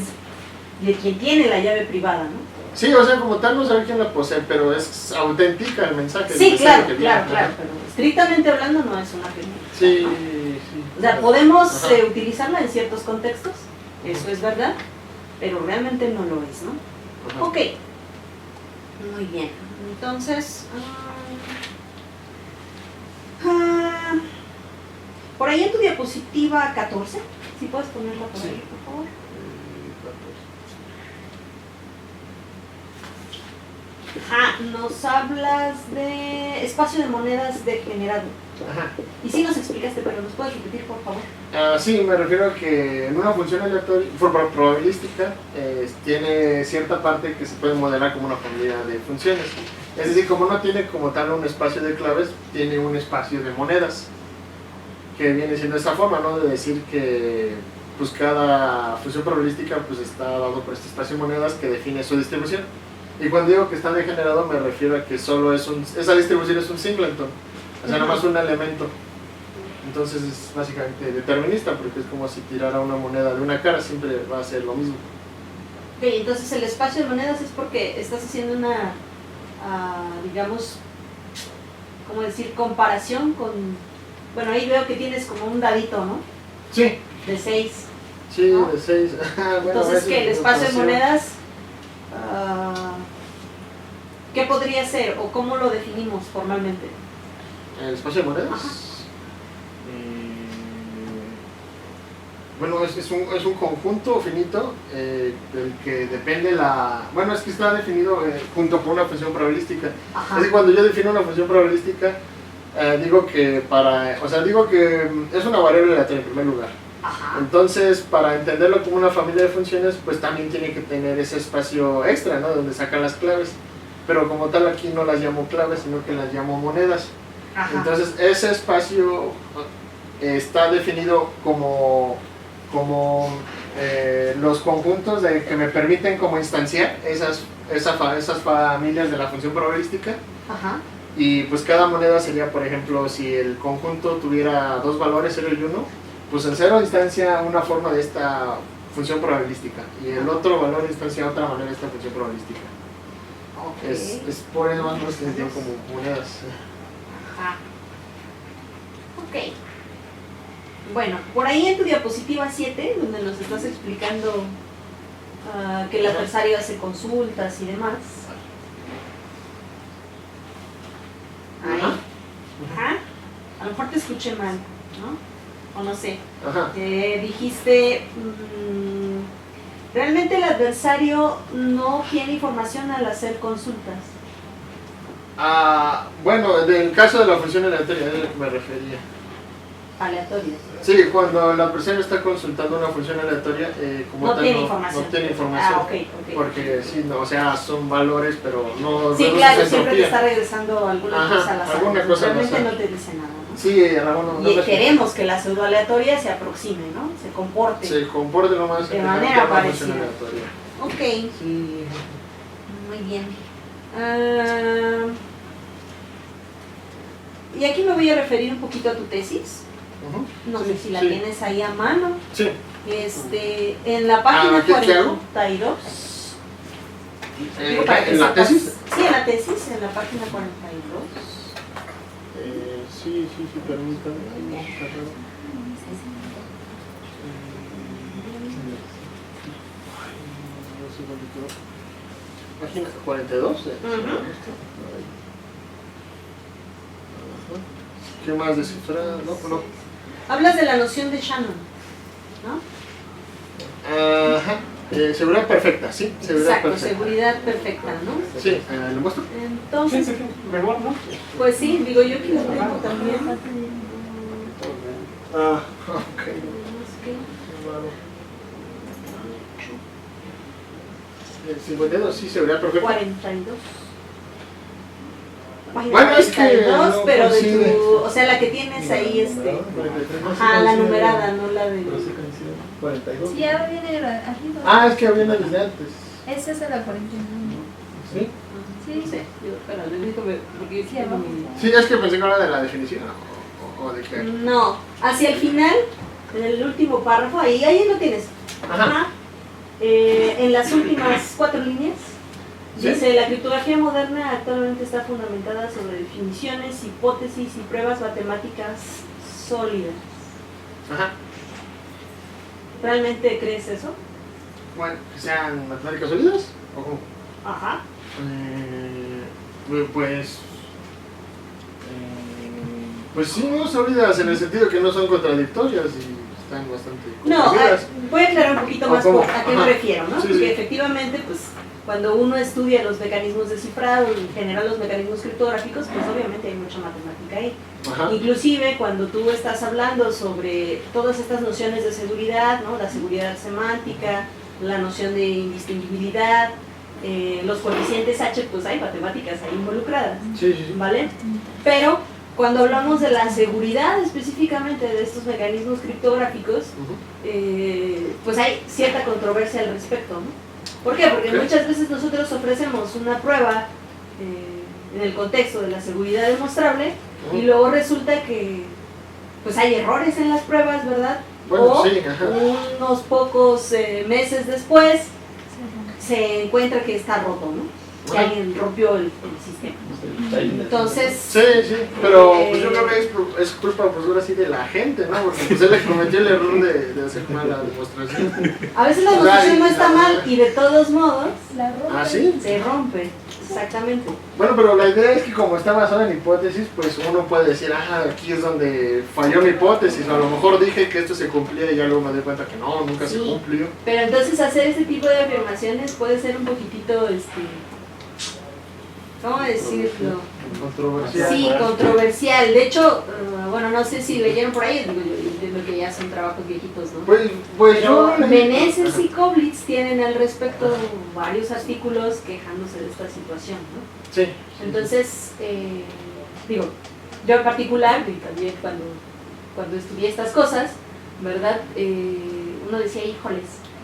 de quien tiene la llave privada, ¿no? Sí, o sea, como tal no sabe quién la posee, pero es auténtica el mensaje. Sí, el claro, mensaje que viene. claro, pero estrictamente hablando no es una firma. Sí. O sea, podemos Ajá. utilizarla en ciertos contextos, eso es verdad, pero realmente no lo es, ¿no? Ajá. Ok, muy bien, entonces, por ahí en tu diapositiva 14, si puedes ponerla por ahí, por favor. Nos hablas de espacio de monedas degenerado. Ajá. Y sí nos explicaste, pero ¿nos puedes repetir, por favor? Sí, me refiero a que en una función aleatoria, probabilística, tiene cierta parte que se puede modelar como una familia de funciones. Es decir, como no tiene como tal un espacio de claves, tiene un espacio de monedas, que viene siendo esta forma, ¿no? De decir que pues cada función probabilística pues está dado por este espacio de monedas que define su distribución. Y cuando digo que está degenerado me refiero a que solo es esa distribución es un singleton, o sea, nada más un elemento. Entonces es básicamente determinista, porque es como si tirara una moneda de una cara, siempre va a ser lo mismo. Ok, entonces el espacio de monedas es porque estás haciendo una, digamos, ¿cómo decir? Comparación con... Bueno, ahí veo que tienes como un dadito, ¿no? Sí. De 6. Sí, ¿no? de 6. Bueno, Entonces, que el espacio de notación. monedas, ¿qué podría ser o cómo lo definimos formalmente? ¿El espacio de monedas? Ajá. Bueno, es un conjunto finito del que depende la... Bueno, es que está definido junto con una función probabilística. Ajá. Es que cuando yo defino una función probabilística, digo que es una variable aleatoria en primer lugar. Ajá. Entonces, para entenderlo como una familia de funciones, pues también tiene que tener ese espacio extra, ¿no? Donde sacan las claves. Pero como tal aquí no las llamo claves, sino que las llamo monedas. Ajá. Entonces, ese espacio está definido como los conjuntos que me permiten como instanciar esas familias de la función probabilística. Ajá. Y pues cada moneda sería, por ejemplo, si el conjunto tuviera dos valores, 0 y 1, pues en 0 instancia una forma de esta función probabilística y el otro valor instancia otra manera de esta función probabilística. Ok. Es por eso más o menos que se entienden como monedas. Ajá. Ok. Bueno, por ahí en tu diapositiva 7, donde nos estás explicando que el adversario hace consultas y demás. Ahí. Ajá. A lo mejor te escuché mal, ¿no? O no sé. Ajá. Dijiste, realmente el adversario no tiene información al hacer consultas. Bueno, en el caso de la función aleatoria, es a lo que me refería. Aleatorias. Sí, cuando la persona está consultando una función aleatoria, como No tal tiene información. no tiene información. Ah, ok. Porque sí, no, o sea, son valores, pero no Sí, reduces claro, entropía. siempre te está regresando alguna Ajá, cosa al azar. alguna cosa al Realmente azar. no te dice nada, ¿no? Sí, no Y queremos que la pseudo aleatoria se aproxime, ¿no? Se comporte. se comporte lo más De que manera tenga una parecida. función aleatoria. Ok, Sí. muy bien. Y aquí me voy a referir un poquito a tu tesis. Ujú. No Sí, sé si la sí. tienes ahí a mano. Sí. En la página ¿qué hago? 42. Digo, para que ¿En la sepas. tesis? Sí, en la tesis, en la página 42. Sí, permítame. Página 42. ¿Qué más descifrar? No. Hablas de la noción de Shannon, ¿no? Ajá. Seguridad perfecta, sí. Seguridad Exacto, perfecta. seguridad perfecta, ¿no? Sí, ¿lo muestro? Entonces, Mejor, ¿no? pues sí, digo yo que lo tengo también. Ok. El 52, sí, seguridad perfecta. 42. Página Bueno, es que 42, no pero de coincide. tu, o sea, la que tienes ahí, ajá, la numerada, no la de... Pero sí coincide. 42. Sí, ya viene arriba. Es que había una desde antes. Esa es la 49. ¿Sí? Sí, No sé, digo, espérame, déjame, porque yo Sí, tengo abajo. mi- Sí, es que pensé que era de la definición o de qué. No, hacia el final, en el último párrafo, ahí lo tienes. Ajá. En las últimas 4 líneas, ¿Sí? dice, la criptografía moderna actualmente está fundamentada sobre definiciones, hipótesis y pruebas matemáticas sólidas. Ajá. ¿Realmente crees eso? Bueno, que sean matemáticas sólidas o cómo? Ajá. Pues sí, no sólidas en el sentido que no son contradictorias y están bastante No, conocidas. voy a aclarar un poquito ¿O más cómo? a qué me Ajá. refiero, ¿no? Sí, Porque sí. efectivamente, pues, cuando uno estudia los mecanismos de cifrado, en general los mecanismos criptográficos, pues obviamente hay mucha matemática ahí. Ajá. Inclusive cuando tú estás hablando sobre todas estas nociones de seguridad, ¿no? La seguridad semántica, la noción de indistinguibilidad, los coeficientes H, pues hay matemáticas ahí involucradas, Sí, sí, sí. ¿vale? Pero cuando hablamos de la seguridad específicamente de estos mecanismos criptográficos, Ujú. pues hay cierta controversia al respecto, ¿no? ¿Por qué? Porque Ok. muchas veces nosotros ofrecemos una prueba en el contexto de la seguridad demostrable y luego resulta que pues hay errores en las pruebas, ¿verdad? Bueno, o sí, ajá. unos pocos meses después se encuentra que está roto, ¿no? Que Ajá. alguien rompió el sistema. Entonces, Sí, sí, pero pues, yo Eh, creo que es culpa, pues ahora sí, de la gente, ¿no? Porque pues él le cometió el error de hacer mal la demostración. a veces la O sea, demostración no está y- mal y de todos modos La ropa. ¿Ah, sí? se rompe. Exactamente. Bueno, pero la idea es que como está basado en hipótesis, pues uno puede decir, aquí es donde falló mi hipótesis, o a lo mejor dije que esto se cumplía y ya luego me di cuenta que no, nunca se Sí. cumplió. Pero entonces hacer este tipo de afirmaciones puede ser un poquitito, ¿cómo decirlo? Controversial. Sí, controversial. De hecho, bueno, no sé si leyeron por ahí, digo, yo entiendo que ya son trabajos viejitos, ¿no? Pues Pero yo... Meneses y Koblitz tienen al respecto varios artículos quejándose de esta situación, ¿no? Sí. Entonces, digo, yo en particular, y también cuando estudié estas cosas, ¿verdad? Uno decía, híjoles,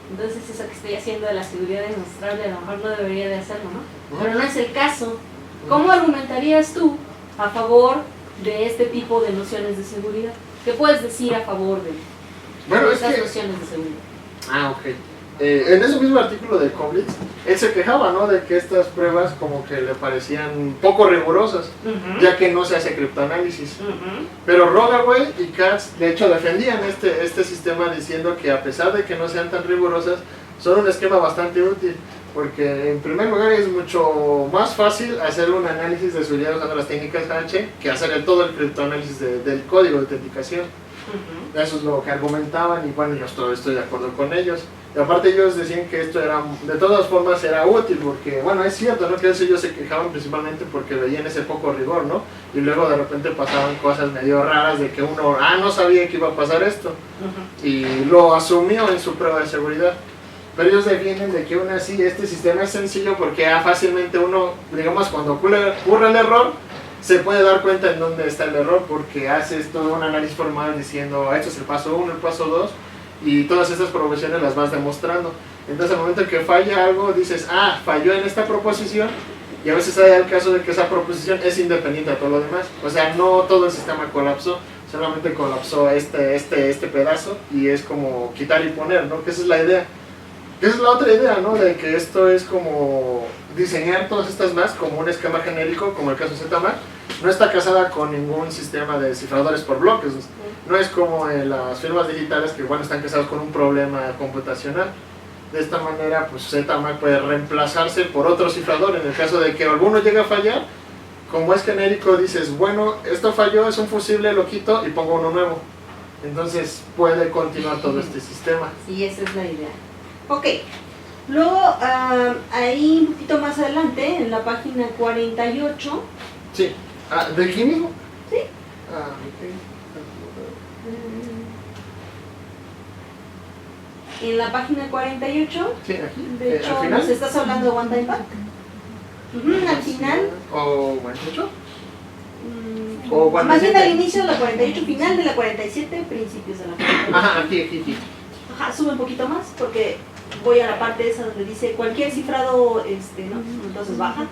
entonces eso que estoy haciendo de la seguridad demostrable a lo mejor no debería de hacerlo, ¿no? Pero no es el caso. ¿Cómo argumentarías tú a favor de este tipo de nociones de seguridad? ¿Qué puedes decir a favor de Bueno, es estas que... nociones de seguridad? Ok. En ese mismo artículo de Koblitz, él se quejaba, ¿no? De que estas pruebas como que le parecían poco rigurosas, ya que no se hace criptoanálisis. Pero Rogaway y Katz, de hecho, defendían este sistema diciendo que a pesar de que no sean tan rigurosas, son un esquema bastante útil, porque en primer lugar es mucho más fácil hacer un análisis de seguridad usando las técnicas H que hacer todo el criptoanálisis del código de autenticación. Eso es lo que argumentaban y bueno, yo estoy de acuerdo con ellos. Y aparte ellos decían que esto era, de todas formas era útil, porque bueno, es cierto, ¿no? Que ellos se quejaban principalmente porque veían ese poco rigor, ¿no? Y luego de repente pasaban cosas medio raras de que uno, no sabía que iba a pasar esto, y lo asumió en su prueba de seguridad. Pero ellos defienden de que aún así este sistema es sencillo porque fácilmente uno, digamos, cuando ocurre el error, se puede dar cuenta en dónde está el error porque haces todo un análisis formal diciendo, esto es el paso 1, el paso 2, y todas estas proposiciones las vas demostrando. Entonces al momento que falla algo, dices, falló en esta proposición, y a veces hay el caso de que esa proposición es independiente a todo lo demás. O sea, no todo el sistema colapsó, solamente colapsó este pedazo, y es como quitar y poner, ¿no? Que esa es la idea. Que esa es la otra idea, ¿no? De que esto es como diseñar todas estas más como un esquema genérico, como el caso de ZMAC. No está casada con ningún sistema de cifradores por bloques. No es como en las firmas digitales que, bueno, están casados con un problema computacional. De esta manera, pues ZMAC puede reemplazarse por otro cifrador. En el caso de que alguno llegue a fallar, como es genérico, dices, bueno, esto falló, es un fusible, lo quito y pongo uno nuevo. Entonces puede continuar todo este sistema. Sí, esa es la idea. Ok, luego ahí un poquito más adelante, en la página 48, Sí. ¿De aquí mismo? Sí. en la página 48, Sí, aquí. de ¿Al hecho final? nos estás hablando de One Time Back. Al final, ¿O 48? O más 47. bien al inicio de la 48, final de la 47, principios de la 48. Ajá, aquí. Ajá, sube un poquito más porque voy a la parte esa donde dice cualquier cifrado, no, entonces baja.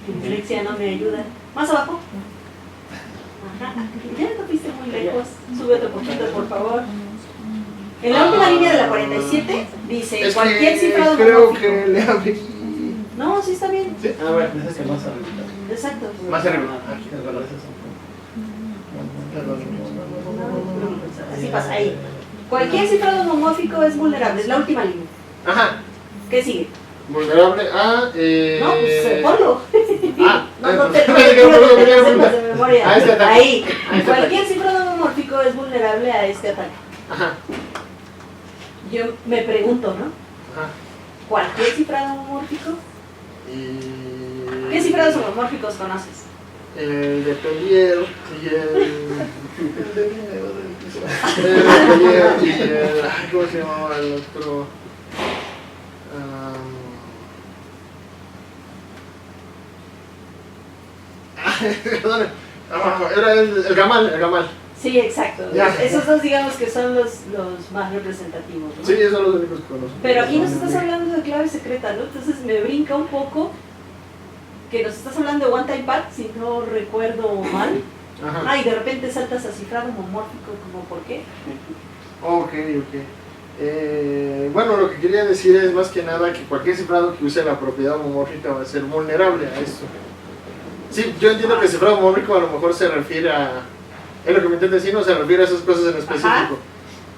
Mi dislexia no me ayuda. Más abajo. Ajá, ya te fuiste muy lejos. Sube otro poquito, por favor. En la última línea de la 47 dice Es cualquier que cifrado creo homomórfico. que le abrí. No, sí está bien. Sí, a ver. Ese es más arriba. Exacto. Más arriba. Es verdad, ese es Así pasa, ahí. Cualquier cifrado homomórfico es vulnerable, es la última línea. Ajá. ¿Qué sigue? Vulnerable a. No, pues ponlo. No te perdón, lo sepas de memoria. A este ataque. Ahí. A este Cualquier cifrado homomórfico es vulnerable a este ataque. Ajá, Yo me pregunto, ¿no? ajá. ¿Cualquier cifrado homomórfico? Y... ¿Qué cifrados homomórficos conoces? El de Pellier y el de dinero del piso. El de Pellier y el... ay, ¿cómo se llamaba el otro? Perdón. Era el Gamal. Sí, exacto. Ya. Esos dos digamos que son los más representativos, ¿no? Sí, esos son los únicos que conozco. Pero aquí nos estás hablando de clave secreta, ¿no? Entonces me brinca un poco que nos estás hablando de One Time Pad, si no recuerdo mal. Ajá. Y de repente saltas a cifrado homomórfico, ¿como por qué? Ok. Bueno, lo que quería decir es más que nada que cualquier cifrado que use la propiedad homomórfica va a ser vulnerable a esto. Sí, yo entiendo que el cifrado homomórfico a lo mejor se refiere a... Es lo que me intenta decir, no se refiere a esas cosas en específico. Ajá.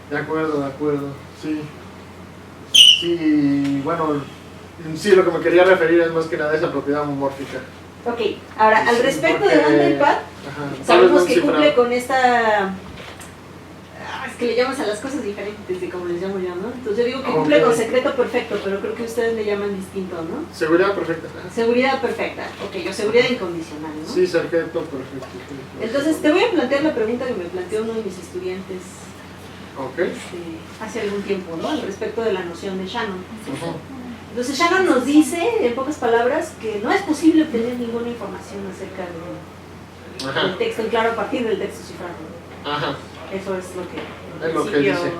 De acuerdo, sí. Sí, bueno, sí, lo que me quería referir es más que nada a esa propiedad homomórfica. Ok, ahora al Sí, respecto porque- de One Time Pad, Ajá, sabemos un que cifrado. cumple con esta... es que le llamas a las cosas diferentes de como les llamo yo, ¿no? Entonces yo digo que cumple Ok. con secreto perfecto, pero creo que ustedes le llaman distinto, ¿no? Seguridad perfecta. Ajá. Seguridad perfecta, ok, o seguridad incondicional, ¿no? Sí, secreto perfecto. Sí. Entonces te voy a plantear la pregunta que me planteó uno de mis estudiantes Ok. hace algún tiempo, ¿no? Al respecto de la noción de Shannon. Ajá. Entonces Shannon nos dice, en pocas palabras, que no es posible obtener ninguna información acerca del Ajá. texto en claro a partir del texto cifrado. Ajá. Eso es lo que en Es lo que principio dice.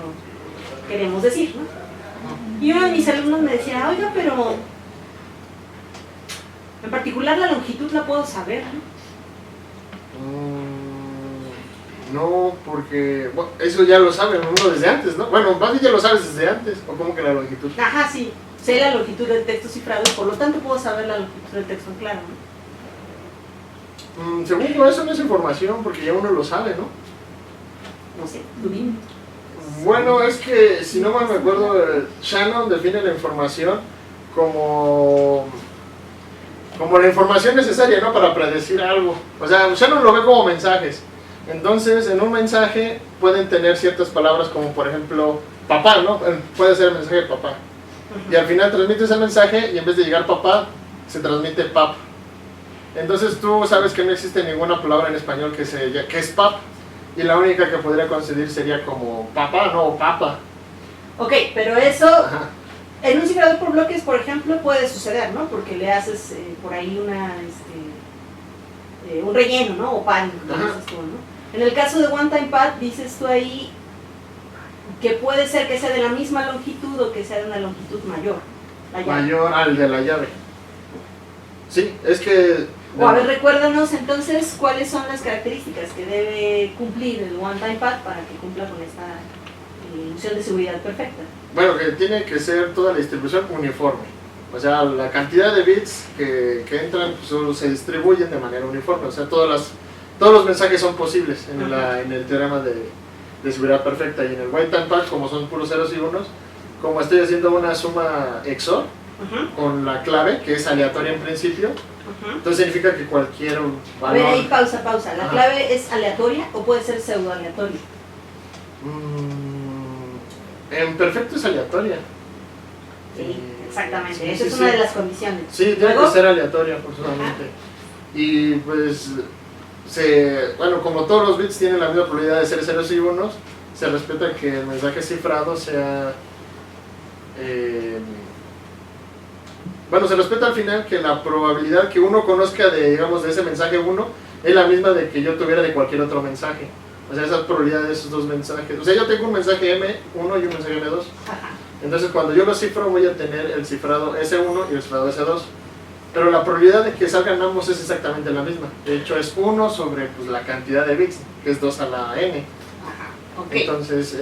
queremos decir, ¿no? Y uno de mis alumnos me decía, oiga, pero en particular la longitud la puedo saber, ¿no? No, porque bueno, eso ya lo sabe uno desde antes, ¿no? Bueno, más bien ya lo sabes desde antes, o como que la longitud. Ajá, sí, sé la longitud del texto cifrado, por lo tanto puedo saber la longitud del texto en claro, ¿no? Según yo, eso no es información, porque ya uno lo sabe, ¿no? No sé, tú dime. Bueno, es que, si no mal me acuerdo, Shannon define la información como la información necesaria, ¿no? Para predecir algo. O sea, Shannon lo ve como mensajes. Entonces, en un mensaje pueden tener ciertas palabras como, por ejemplo, papá, ¿no? Puede ser el mensaje de papá. Y al final transmites el mensaje y en vez de llegar papá, se transmite pap. Entonces tú sabes que no existe ninguna palabra en español que es pap. Y la única que podría concebir sería como papá, no, o papa. Ok, pero eso Ajá. en un cifrador por bloques, por ejemplo, puede suceder, ¿no? Porque le haces por ahí un relleno, ¿no? O pan, como Ajá. dices tú, ¿no? En el caso de One Time Pad, dices tú ahí que puede ser que sea de la misma longitud o que sea de una longitud mayor. La llave. Mayor al de la llave. Sí, es que... O a ver, recuérdanos entonces cuáles son las características que debe cumplir el One Time Pad para que cumpla con esta ilusión de seguridad perfecta. Bueno, que tiene que ser toda la distribución uniforme. O sea, la cantidad de bits que entran pues, solo se distribuyen de manera uniforme. O sea, todos los mensajes son posibles en el teorema de seguridad perfecta. Y en el One Time Pad, como son puros ceros y unos, como estoy haciendo una suma XOR con la clave, que es aleatoria en principio, entonces significa que cualquier A ver, valor... ahí pausa. ¿La Ajá. clave es aleatoria o puede ser pseudo aleatoria? En perfecto es aleatoria. Sí, exactamente. Sí, Esa sí, es una sí. de las condiciones. Sí, tiene Luego, que ser aleatoria, forzosamente. Y pues, bueno, como todos los bits tienen la misma probabilidad de ser ceros y unos, se respeta que el mensaje cifrado sea... bueno, se respeta al final que la probabilidad que uno conozca de, digamos, de ese mensaje 1 es la misma de que yo tuviera de cualquier otro mensaje. O sea, esa probabilidad de esos dos mensajes. O sea, yo tengo un mensaje M1 y un mensaje M2. ajá. Entonces cuando yo lo cifro voy a tener el cifrado S1 y el cifrado S2. Pero la probabilidad de que salgan ambos es exactamente la misma. De hecho es 1 sobre pues, la cantidad de bits, que es 2 a la n. Ajá. Ok. Entonces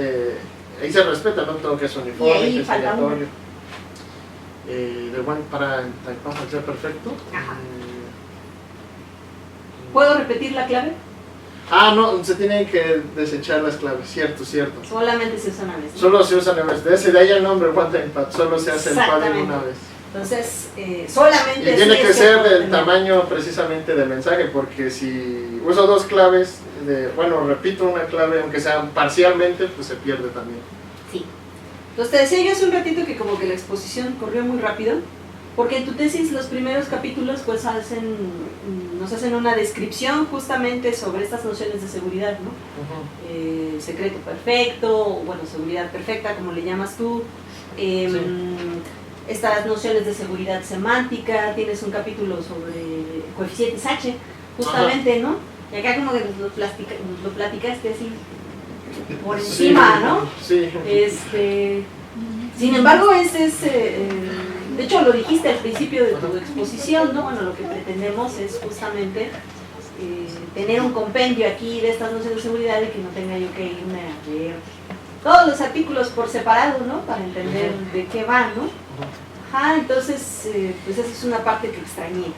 ahí se respeta, ¿no? Todo que es uniforme, Y ahí que es falta aleatorio. Para Typepad ser perfecto. Ajá. ¿Puedo repetir la clave? No, se tienen que desechar las claves, cierto. Solamente se usa una vez, ¿no? Solo se usa una vez. De ahí el nombre One Time Pad, solo se hace el padding una vez. Entonces, solamente Y tiene así que es ser cierto del tener- tamaño precisamente del mensaje, porque si uso dos claves, bueno, repito una clave, aunque sea parcialmente, pues se pierde también. Sí. Entonces te decía yo hace un ratito que como que la exposición corrió muy rápido, porque en tu tesis los primeros capítulos pues nos hacen una descripción justamente sobre estas nociones de seguridad, ¿no? Secreto perfecto, o bueno, seguridad perfecta, como le llamas tú. Sí. Estas nociones de seguridad semántica, tienes un capítulo sobre coeficientes H, justamente, ¿no? Y acá como que nos lo platicaste así por encima, ¿no? Sí. Sin embargo, de hecho lo dijiste al principio de tu exposición, ¿no? Bueno, lo que pretendemos es justamente tener un compendio aquí de estas nociones de seguridad y que no tenga yo que irme a leer todos los artículos por separado, ¿no? Para entender de qué va, ¿no? Ajá, entonces, pues esa es una parte que extrañé.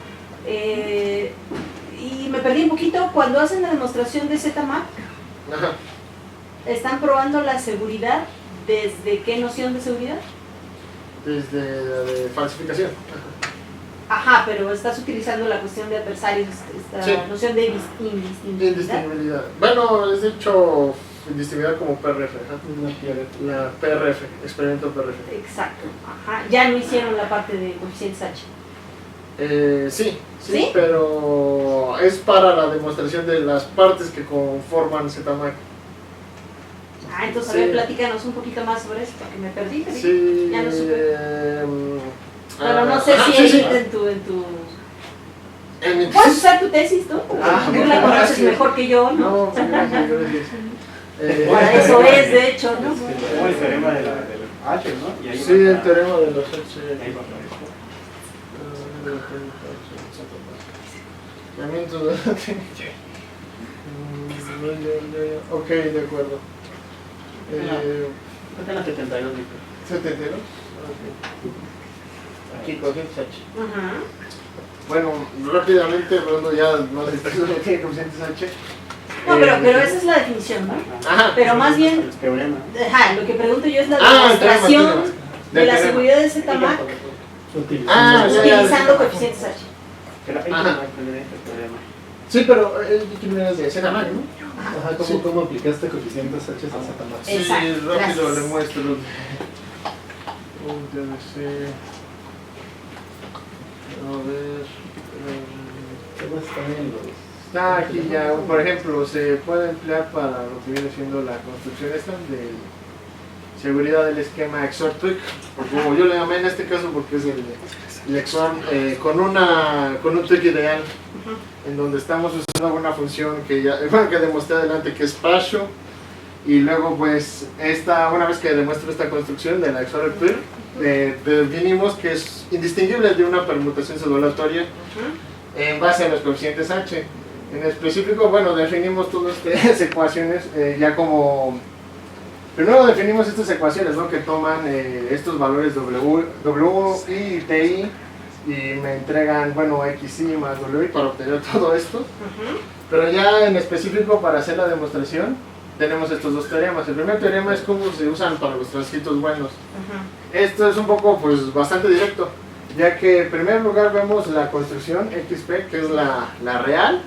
Y me perdí un poquito, cuando hacen la demostración de ZMAC, Ajá. ¿están probando la seguridad desde qué noción de seguridad? Desde la de falsificación. Ajá, pero estás utilizando la cuestión de adversarios, esta Sí. noción de indistinguibilidad. Indistinguibilidad. Bueno, es dicho indistinguibilidad como PRF. Ajá. La PRF, experimento PRF. Exacto, ajá. Ya no hicieron la parte de coeficientes H. Sí, ¿Sí? pero es para la demostración de las partes que conforman ZMAC. Ah, entonces a Sí. ver, platícanos un poquito más sobre eso, porque me perdí. Sí. Ya no supe. Pero no sé si sí, sí. en tu... En mi Puedes usar tu tesis, ¿no? Tú la conoces gracias. mejor que yo, ¿no? No, gracias, gracias. Para eso es, de hecho, ¿no? Como el teorema del H, ¿no? Y ahí Sí, el teorema de los H. Ahí va. Ok, de acuerdo. Cuenta la 72, dijo. 72. Aquí, coeficientes H. Ajá. Bueno, rápidamente, hablando ya más de texto de qué coeficientes H. No, pero esa es la definición, ¿no? Ajá. Pero más bien, El teorema. ajá, lo que pregunto yo es la el teorema, demostración del de la teorema. seguridad de ZMAC Ah, ya, utilizando coeficientes H. Pero ahí Ajá. no hay teorema. Sí, pero tú vienes de ZMAC, ¿no? Ajá, Sí. ¿cómo aplicaste coeficientes H a ZMAC? Sí, Exacto, rápido gracias. le muestro. Ya no sé. A ver. ¿Cómo están en los...? Está aquí ya, por ejemplo, se puede emplear para lo que viene siendo la construcción esta de seguridad del esquema XOR tweak, como yo le llamé en este caso porque es el XOR con un tweak ideal, en donde estamos usando una función que ya, bueno, que demostré adelante que es Pasho, y luego pues una vez que demuestro esta construcción de la XOR tweak, definimos que es indistinguible de una permutación pseudolatoria en base a los coeficientes H. En específico, bueno, definimos todas estas ecuaciones ya como... Primero definimos estas ecuaciones, ¿no? Que toman estos valores W y TI y me entregan, bueno, XI más WI para obtener todo esto. Pero ya en específico para hacer la demostración tenemos estos dos teoremas. El primer teorema es cómo se usan para los transcritos buenos. Esto es un poco, pues, bastante directo, ya que en primer lugar vemos la construcción XP, que es la real,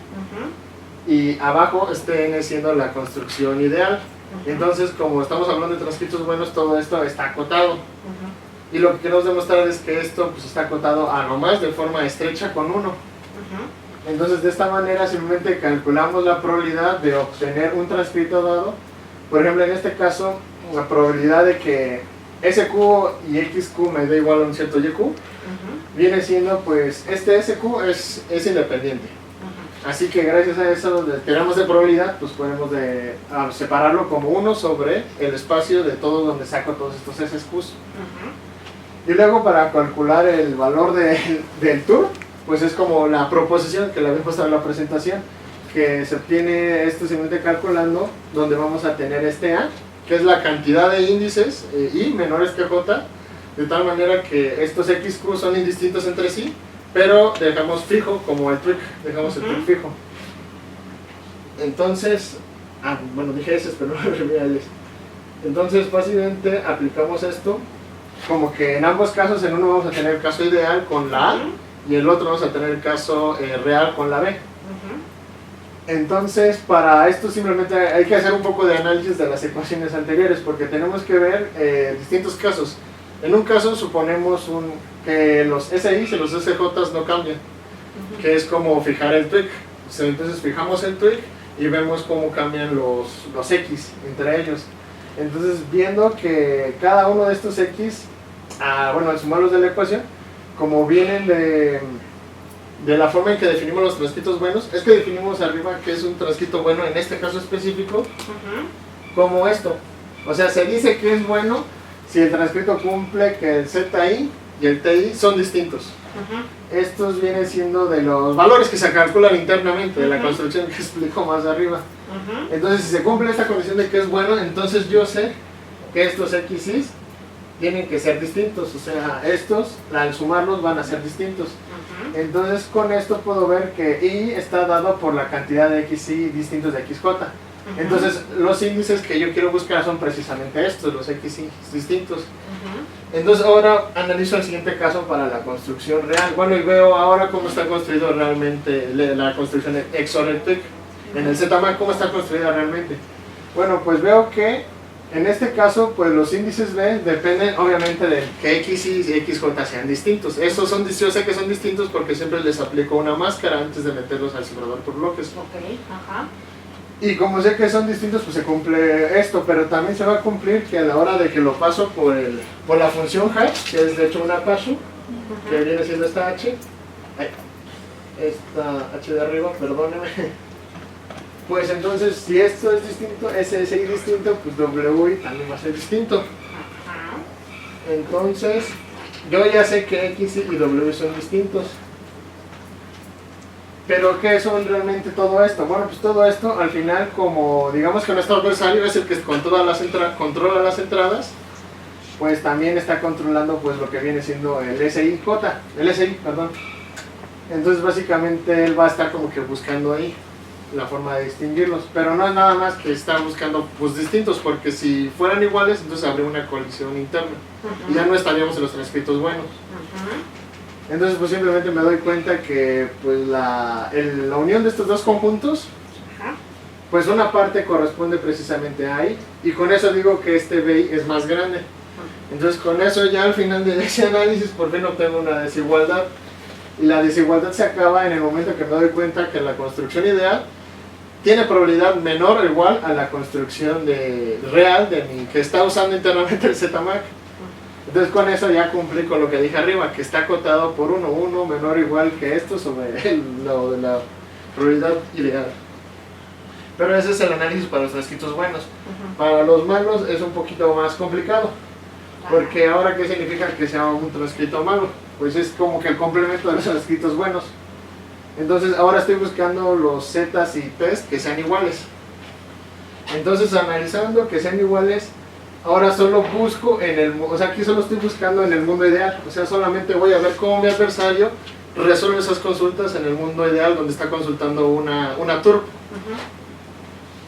y abajo viene siendo la construcción ideal. Entonces, como estamos hablando de transcritos buenos, todo esto está acotado. Y lo que queremos demostrar es que esto pues, está acotado a lo más de forma estrecha con 1. Entonces, de esta manera simplemente calculamos la probabilidad de obtener un transcrito dado. Por ejemplo, en este caso, la probabilidad de que SQ y XQ me dé igual a un cierto YQ viene siendo, pues, este SQ es independiente. Así que gracias a eso, de teoremos de probabilidad, pues podemos separarlo como 1 sobre el espacio de todo donde saco todos estos SQs. Y luego para calcular el valor del tour, pues es como la proposición que le había puesto en la presentación, que se obtiene esto simplemente calculando, donde vamos a tener este A, que es la cantidad de índices I menores que J, de tal manera que estos XQ son indistintos entre sí, pero dejamos fijo como el tweak, dejamos el tweak fijo. Entonces, bueno, dije ese, pero no me refería a ese. Entonces, fácilmente aplicamos esto, como que en ambos casos, en uno vamos a tener el caso ideal con la A, y el otro vamos a tener el caso real con la B. Entonces, para esto simplemente hay que hacer un poco de análisis de las ecuaciones anteriores, porque tenemos que ver distintos casos. En un caso suponemos que los SIs y los SJs no cambian, que es como fijar el tweak. Entonces fijamos el tweak y vemos cómo cambian los X entre ellos. Entonces, viendo que cada uno de estos X, bueno, al sumarlos de la ecuación, como vienen de la forma en que definimos los transcritos buenos, es que definimos arriba que es un transcrito bueno, en este caso específico, como esto. O sea, se dice que es bueno si el transcrito cumple que el ZI y el TI son distintos. Estos vienen siendo de los valores que se calculan internamente de la construcción que explico más arriba. Entonces, si se cumple esta condición de que es bueno, entonces yo sé que estos XIs tienen que ser distintos. O sea, estos, al sumarlos, van a ser distintos. Entonces, con esto puedo ver que I está dado por la cantidad de XI distintos de XJ. Entonces, los índices que yo quiero buscar son precisamente estos, los XI distintos. Entonces, ahora analizo el siguiente caso para la construcción real. Bueno, y veo ahora cómo está construido realmente la construcción XOR tweak. En el ZMAC, ¿cómo está construida realmente? Bueno, pues veo que en este caso, pues los índices B dependen obviamente de que XY y XJ sean distintos. Estos son, yo sé que son distintos porque siempre les aplico una máscara antes de meterlos al simulador por bloques. Y como sé que son distintos, pues se cumple esto, pero también se va a cumplir que a la hora de que lo paso por la función hash, que es de hecho una pashu, que viene siendo esta H, esta H de arriba, perdóneme. Pues entonces, si esto es distinto, SI es distinto, pues WI también va a ser distinto. Entonces, yo ya sé que X y W son distintos. Pero, ¿qué son realmente todo esto? Bueno, pues todo esto, al final, como digamos que nuestro adversario es el que controla las entradas, pues también está controlando pues lo que viene siendo el SI, perdón. Entonces, básicamente, él va a estar como que buscando ahí la forma de distinguirlos, pero no es nada más que estar buscando pues distintos, porque si fueran iguales entonces habría una colisión interna y ya no estaríamos en los transcritos buenos. Entonces pues simplemente me doy cuenta que pues la unión de estos dos conjuntos, pues una parte corresponde precisamente a I, y con eso digo que este BI es más grande. Entonces con eso ya al final de ese análisis por fin obtengo una desigualdad. Y la desigualdad se acaba en el momento que me doy cuenta que la construcción ideal tiene probabilidad menor o igual a la construcción real que está usando internamente el ZMAC. Entonces con eso ya cumplí con lo que dije arriba, que está acotado por 1 menor o igual que esto sobre lo de la probabilidad ideal. Pero ese es el análisis para los transcritos buenos. Para los malos es un poquito más complicado, porque ahora ¿qué significa que sea un transcrito malo? Pues es como que el complemento de los transcritos buenos. Entonces ahora estoy buscando los Z's y P's que sean iguales. Entonces analizando que sean iguales, ahora solo busco aquí solo estoy buscando en el mundo ideal. O sea, solamente voy a ver cómo mi adversario resuelve esas consultas en el mundo ideal donde está consultando una turb.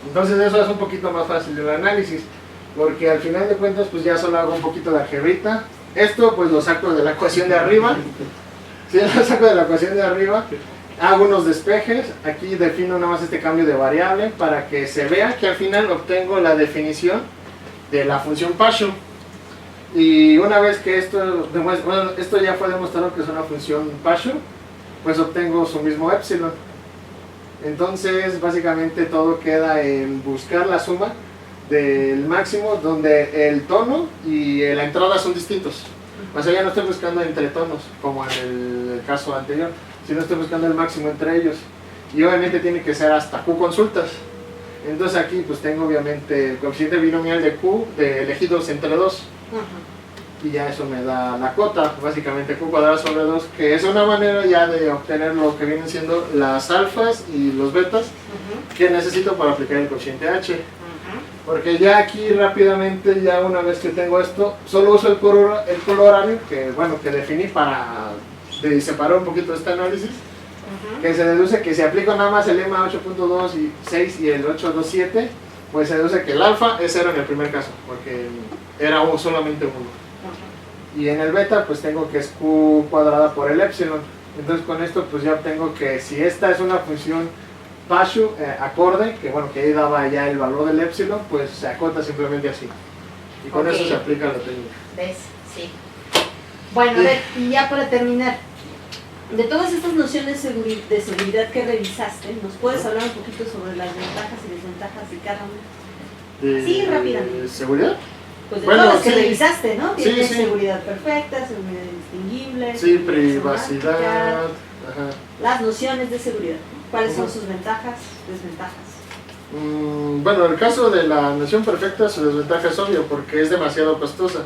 Entonces eso es un poquito más fácil el análisis, porque al final de cuentas pues ya solo hago un poquito de algebrita. Esto pues lo saco de la ecuación de arriba. Si lo saco de la ecuación de arriba, hago unos despejes. Aquí defino nada más este cambio de variable para que se vea que al final obtengo la definición de la función pashu. Y una vez que esto ya fue demostrado que es una función pashu, pues obtengo su mismo epsilon. Entonces básicamente todo queda en buscar la suma del máximo donde el tono y la entrada son distintos. O sea, ya no estoy buscando entre tonos como en el caso anterior, sino estoy buscando el máximo entre ellos, y obviamente tiene que ser hasta Q consultas. Entonces aquí pues tengo obviamente el coeficiente binomial de Q de elegidos entre 2, y ya eso me da la cota, básicamente Q cuadrado sobre 2, que es una manera ya de obtener lo que vienen siendo las alfas y los betas que necesito para aplicar el coeficiente H. Porque ya aquí rápidamente, ya una vez que tengo esto, solo uso el colorario que definí para separar un poquito este análisis, que se deduce que si aplico nada más el lema 8.2 y 6 y el 8.2.7, pues se deduce que el alfa es 0 en el primer caso, porque era solamente 1. Y en el beta pues tengo que es Q cuadrada por el epsilon. Entonces con esto pues ya obtengo que si esta es una función Pashu acorde, que bueno, que ahí daba ya el valor del épsilon, pues se acota simplemente así. Y con Ok. eso se aplica la técnica. ¿Ves? Sí. Bueno, a ver, y ya para terminar, de todas estas nociones de seguridad que revisaste, ¿nos puedes hablar un poquito sobre las ventajas y desventajas de cada una? De Sí, rápidamente. ¿Seguridad? Pues de Bueno, todas las que sí. revisaste, ¿no? Sí, Tienes sí. seguridad perfecta, seguridad indistinguible, Sí, seguridad privacidad. semántica, Ajá. las nociones de seguridad. ¿Cuáles son Ujú. sus ventajas, desventajas? Bueno, en el caso de la noción perfecta, su desventaja es obvio porque es demasiado costosa.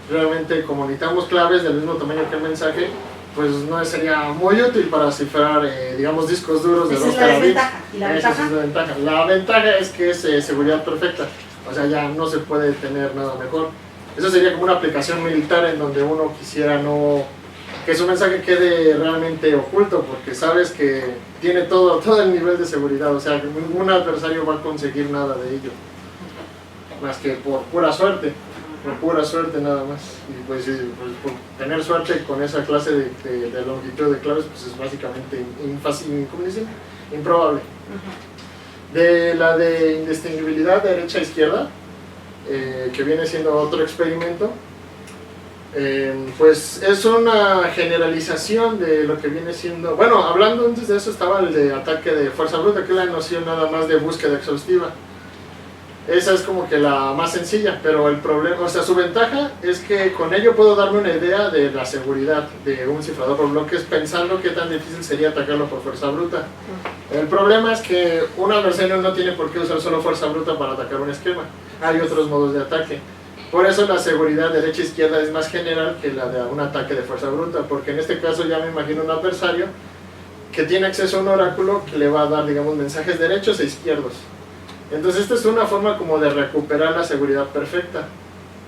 Realmente, como necesitamos claves del mismo tamaño que el mensaje, pues no sería muy útil para cifrar, digamos, discos duros de Esa 2 es la terabits. desventaja. ¿Y la Esa ventaja? es la ventaja. La ventaja es que es seguridad perfecta, o sea, ya no se puede tener nada mejor. Eso sería como una aplicación militar en donde uno quisiera que su mensaje quede realmente oculto, porque sabes que tiene todo el nivel de seguridad, o sea, que ningún adversario va a conseguir nada de ello, más que por pura suerte nada más. Y pues, pues por tener suerte con esa clase de longitud de claves, pues es básicamente ¿cómo dicen? Improbable. De la de indistinguibilidad derecha-izquierda, que viene siendo otro experimento, pues es una generalización de lo que viene siendo, bueno, hablando antes de eso estaba el de ataque de fuerza bruta, que es la noción nada más de búsqueda exhaustiva. Esa es como que la más sencilla, pero el problema, o sea, su ventaja es que con ello puedo darme una idea de la seguridad de un cifrador por bloques pensando qué tan difícil sería atacarlo por fuerza bruta. El problema es que un adversario no tiene por qué usar solo fuerza bruta para atacar un esquema, hay otros modos de ataque. Por eso la seguridad derecha-izquierda es más general que la de un ataque de fuerza bruta, porque en este caso ya me imagino un adversario que tiene acceso a un oráculo que le va a dar, digamos, mensajes derechos e izquierdos. Entonces esta es una forma como de recuperar la seguridad perfecta,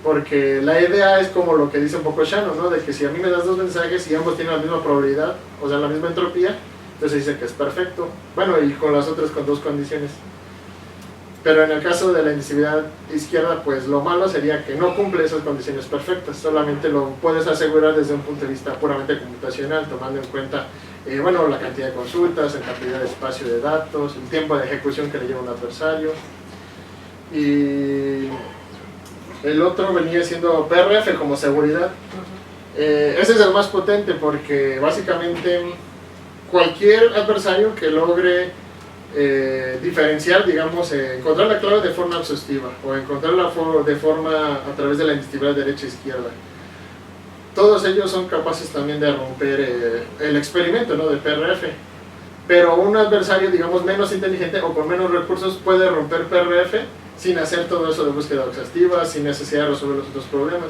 porque la idea es como lo que dice un poco Shannon, ¿no? De que si a mí me das dos mensajes y ambos tienen la misma probabilidad, o sea la misma entropía, entonces dice que es perfecto. Bueno, y con las otras con dos condiciones. Pero en el caso de la indivisibilidad izquierda, pues lo malo sería que no cumple esas condiciones perfectas, solamente lo puedes asegurar desde un punto de vista puramente computacional, tomando en cuenta bueno, la cantidad de consultas, la cantidad de espacio de datos, el tiempo de ejecución que le lleva un adversario. Y el otro venía siendo PRF como seguridad. Ese es el más potente porque básicamente cualquier adversario que logre diferenciar, digamos, encontrar la clave de forma exhaustiva o encontrarla de forma a través de la indistinguibilidad derecha-izquierda, todos ellos son capaces también de romper el experimento, ¿no?, de PRF. Pero un adversario, digamos, menos inteligente o con menos recursos puede romper PRF sin hacer todo eso de búsqueda exhaustiva, sin necesidad de resolver los otros problemas.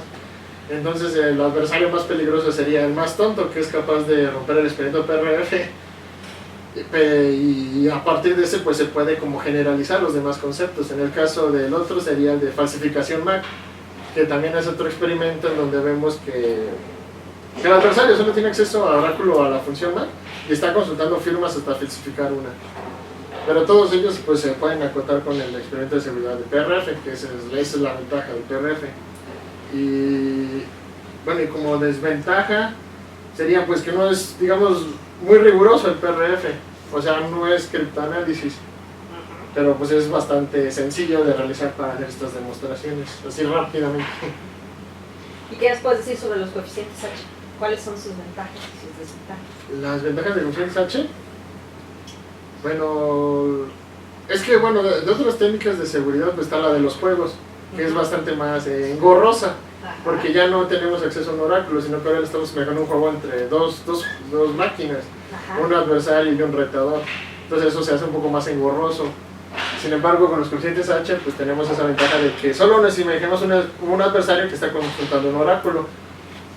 Entonces el adversario más peligroso sería el más tonto, que es capaz de romper el experimento PRF, y a partir de ese pues se puede como generalizar los demás conceptos. En el caso del otro sería el de falsificación MAC, que también es otro experimento en donde vemos que el adversario solo tiene acceso a oráculo a la función MAC y está consultando firmas hasta falsificar una. Pero todos ellos pues se pueden acotar con el experimento de seguridad de PRF, que esa es la ventaja del PRF. Y bueno, y como desventaja sería pues que no es, digamos, muy riguroso el PRF, o sea, no es criptoanálisis, pero pues es bastante sencillo de realizar para hacer estas demostraciones, así rápidamente. ¿Y qué nos puedes decir sobre los coeficientes H? ¿Cuáles son sus ventajas y sus desventajas? Las ventajas de coeficientes H, bueno, es que bueno, de otras técnicas de seguridad pues está la de los juegos, que es bastante más engorrosa, porque ya no tenemos acceso a un oráculo, sino que ahora estamos manejando un juego entre dos máquinas, un adversario y un retador. Entonces eso se hace un poco más engorroso. Sin embargo, con los coeficientes H pues tenemos esa ventaja de que solo nos imaginemos un adversario que está consultando un oráculo,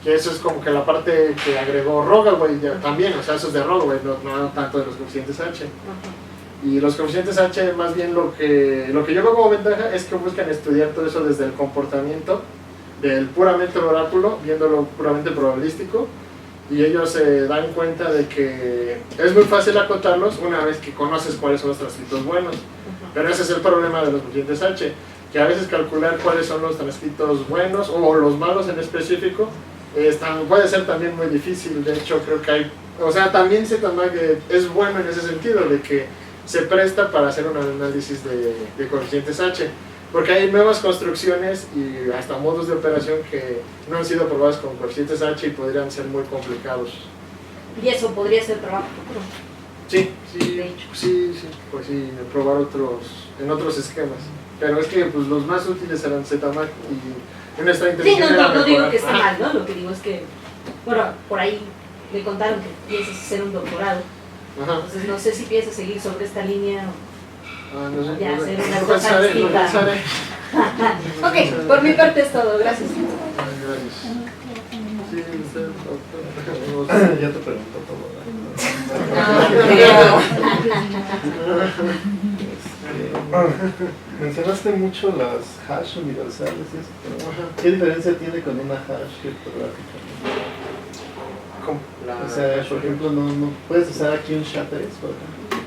que eso es como que la parte que agregó Rogaway también, o sea, eso es de Rogaway, no tanto de los coeficientes H. Y los coeficientes H, más bien lo que yo veo como ventaja es que buscan estudiar todo eso desde el comportamiento del puramente el oráculo, viéndolo puramente probabilístico, y ellos se dan cuenta de que es muy fácil acotarlos una vez que conoces cuáles son los transcritos buenos. Pero ese es el problema de los coeficientes H, que a veces calcular cuáles son los transcritos buenos o los malos en específico puede ser también muy difícil. De hecho creo que hay, o sea, también ZMAC es bueno en ese sentido, de que se presta para hacer un análisis de coeficientes H, porque hay nuevas construcciones y hasta modos de operación que no han sido probados con coeficientes H y podrían ser muy complicados. Y eso podría ser trabajo futuro. Sí, sí, De hecho. sí, pues sí, probar en otros esquemas. Pero es que pues, los más útiles eran ZMAC y nuestra Sí, intención era no digo mejorar. que esté mal, ¿no? Lo que digo es que, bueno, por ahí me contaron que piensas hacer un doctorado. Ajá. Entonces no sé si piensas seguir sobre esta línea No sé, Ya, no hacer sé. una Lo cosa pensaré, lo distinta. pensaré. Ok, por mi parte es todo, gracias. Ay, gracias. Sí, usted, doctor. Ya te pregunto todo. Mencionaste mucho las hash universales y eso, pero ¿qué diferencia tiene con una hash criptográfica? O sea, por ejemplo, no puedes usar aquí un SHA-3, por ejemplo,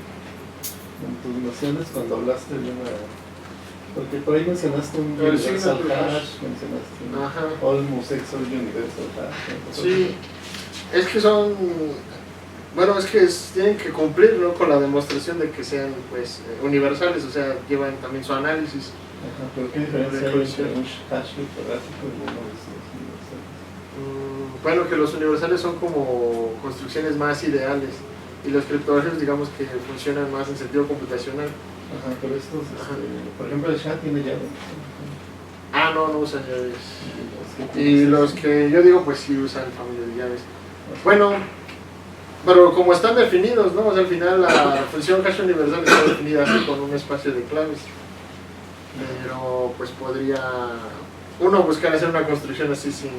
en tus nociones cuando hablaste de una... Porque por ahí mencionaste un El universal signo hash, mencionaste un Ajá. almost XOR universal hash. ¿no? Sí, es que son, bueno, es que tienen que cumplir, ¿no?, con la demostración de que sean pues universales, o sea, llevan también su análisis. Ajá, pero ¿qué diferencia hay entre un hash criptográfico y uno de estos universales? Bueno, que los universales son como construcciones más ideales y los criptográficos digamos que funcionan más en sentido computacional. Ajá, pero estos, Ajá. por ejemplo, el SHA tiene llaves. No usan llaves. Y los que yo digo pues sí usan familia de llaves. Bueno, pero como están definidos, ¿no? O sea, al final la función hash universal está definida así con un espacio de claves. Pero pues podría uno buscar hacer una construcción así sin...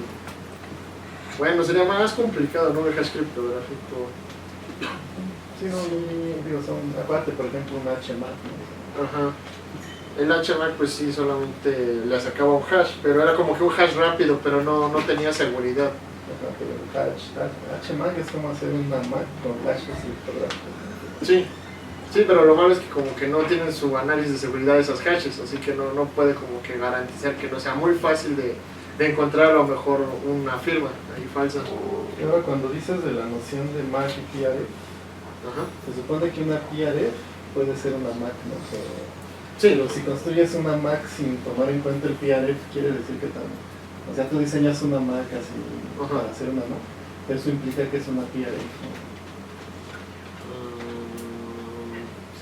Bueno, sería más complicado, ¿no? El hash criptográfico. Sí, no, digo, son, aparte, por ejemplo, un HMAC, ¿no? Ajá. El HMAC pues sí, solamente le sacaba un hash, pero era como que un hash rápido, pero no tenía seguridad. Ajá, pero el HMAC es como hacer una MAC con hashes criptográficos. Sí, sí, pero lo malo es que como que no tienen su análisis de seguridad de esas hashes, así que no puede como que garantizar que no sea muy fácil de encontrar a lo mejor una firma ahí falsa. Y ahora cuando dices de la noción de MAC y PRF, Ajá. se supone que una PRF puede ser una MAC, ¿no? Sí, Pero si construyes una MAC sin tomar en cuenta el PRF, quiere decir que también. O sea, tú diseñas una MAC así para hacer una MAC, eso implica que es una PRF, ¿no?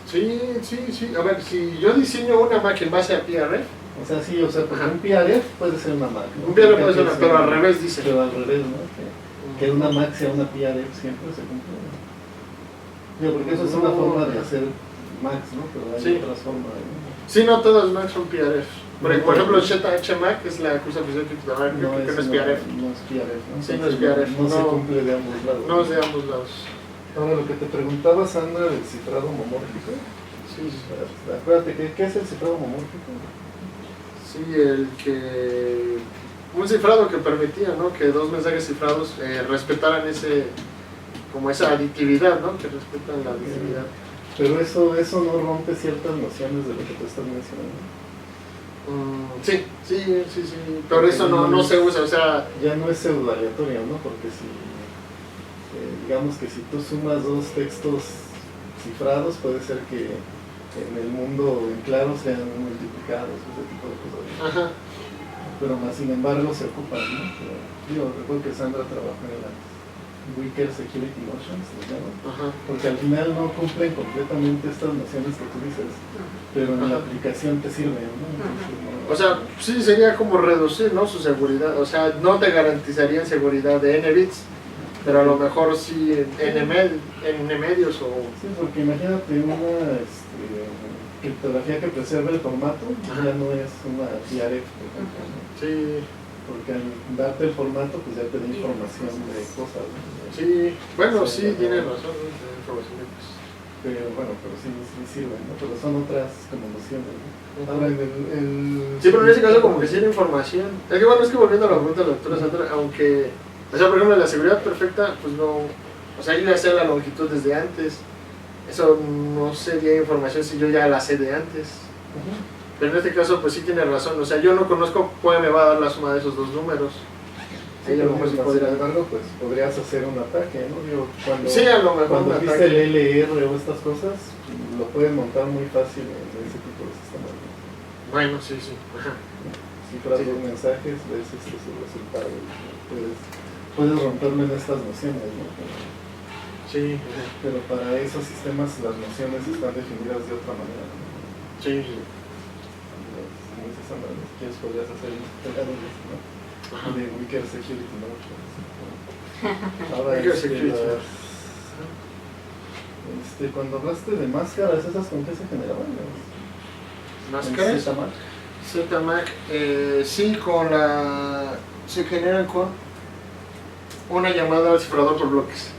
Sí. A ver, si yo diseño una Mac en base a PRF, O sea, sí, o sea, porque Ajá. un PRF puede ser una MAC, ¿no? un PRF puede ser Implica una, que pero es al una- revés dice. Pero al revés, ¿no? Que una MAC sea una PRF siempre se cumple. ¿no? Digo, porque eso es una forma de hacer MACs, ¿no? Pero hay Sí. otras formas, ¿no? Sí, no todas Mac son PRF. Por ejemplo, HMAC es la cosa oficial criptográfica, No que no es una- PRF. No es PRF, ¿no? Sí, no es Entonces, PRF, No se no. cumple de ambos lados. No es de ambos lados. Ahora, lo que te preguntaba, Sandra, del cifrado homomórfico. Sí, Acuérdate, ¿qué es el cifrado homomórfico? sí, el que... Un cifrado que permitía, ¿no?, que dos mensajes cifrados respetaran como esa aditividad, ¿no?, que respetan la aditividad. Pero eso no rompe ciertas nociones de lo que tú estás mencionando. Sí, pero eso no se usa, o sea... Ya no es pseudo aleatorio, ¿no? Porque si, digamos que si tú sumas dos textos cifrados, puede ser que en el mundo en claro sean multiplicados, ese tipo de cosas. Ajá. Pero más sin embargo se ocupan, ¿no? Pero, digo, recuerdo que Sandra trabaja en las Weaker Security Notions, se llaman, Ajá. porque al final no cumplen completamente estas nociones que tú dices, pero en la Ajá. aplicación te sirven, ¿no? Entonces, no- O sea, sí sería como reducir, ¿no?, su seguridad, o sea, no te garantizarían seguridad de n bits, pero a lo mejor sí n medios o... Sí, porque imagínate una criptografía que preserva el formato, Ajá. ya no es una PRF, por ejemplo, ¿no? Sí, Porque al darte el formato, pues ya te da información de cosas, ¿no? sí, bueno, sí, tienes razón, ¿no?, de información de cosas. Pero bueno, pero sí sirven, ¿no? Pero son otras como nociones, ¿no? Ahora, Sí, pero en ese caso como que sí era información. Es que bueno, es que volviendo a la pregunta de la doctora Sandra, aunque, o sea, por ejemplo, la seguridad perfecta, pues no, o sea, yo ya sé la longitud desde antes. Eso no sería información si yo ya la sé de antes. Ujú. Pero en este caso, pues sí tiene razón. O sea, yo no conozco cuál me va a dar la suma de esos dos números. Ahí a lo mejor sí sin podría. embargo, pues podrías hacer un ataque, ¿no? Digo, Sí, a lo mejor cuando un viste ataque. el LR o estas cosas, lo pueden montar muy fácil en ese tipo de sistemas, ¿no? Bueno, sí, sí. Ajá. Cifras Sí. los mensajes, ves su resultado. Puedes romperlo en estas nociones, ¿no? Sí, ajá. Pero para esos sistemas las nociones están definidas de otra manera, ¿no? Sí, sí. Como dices, Sandra, si quieres podrías hacer un pegadores, ¿no? Ajá. De Wicked Security, ¿no? Ahora, Wicked Security. cuando hablaste de máscaras, ¿esas con qué se generaban? ¿Máscaras? ZMAC. ZMAC, sí, se generan con una llamada al cifrador por bloques,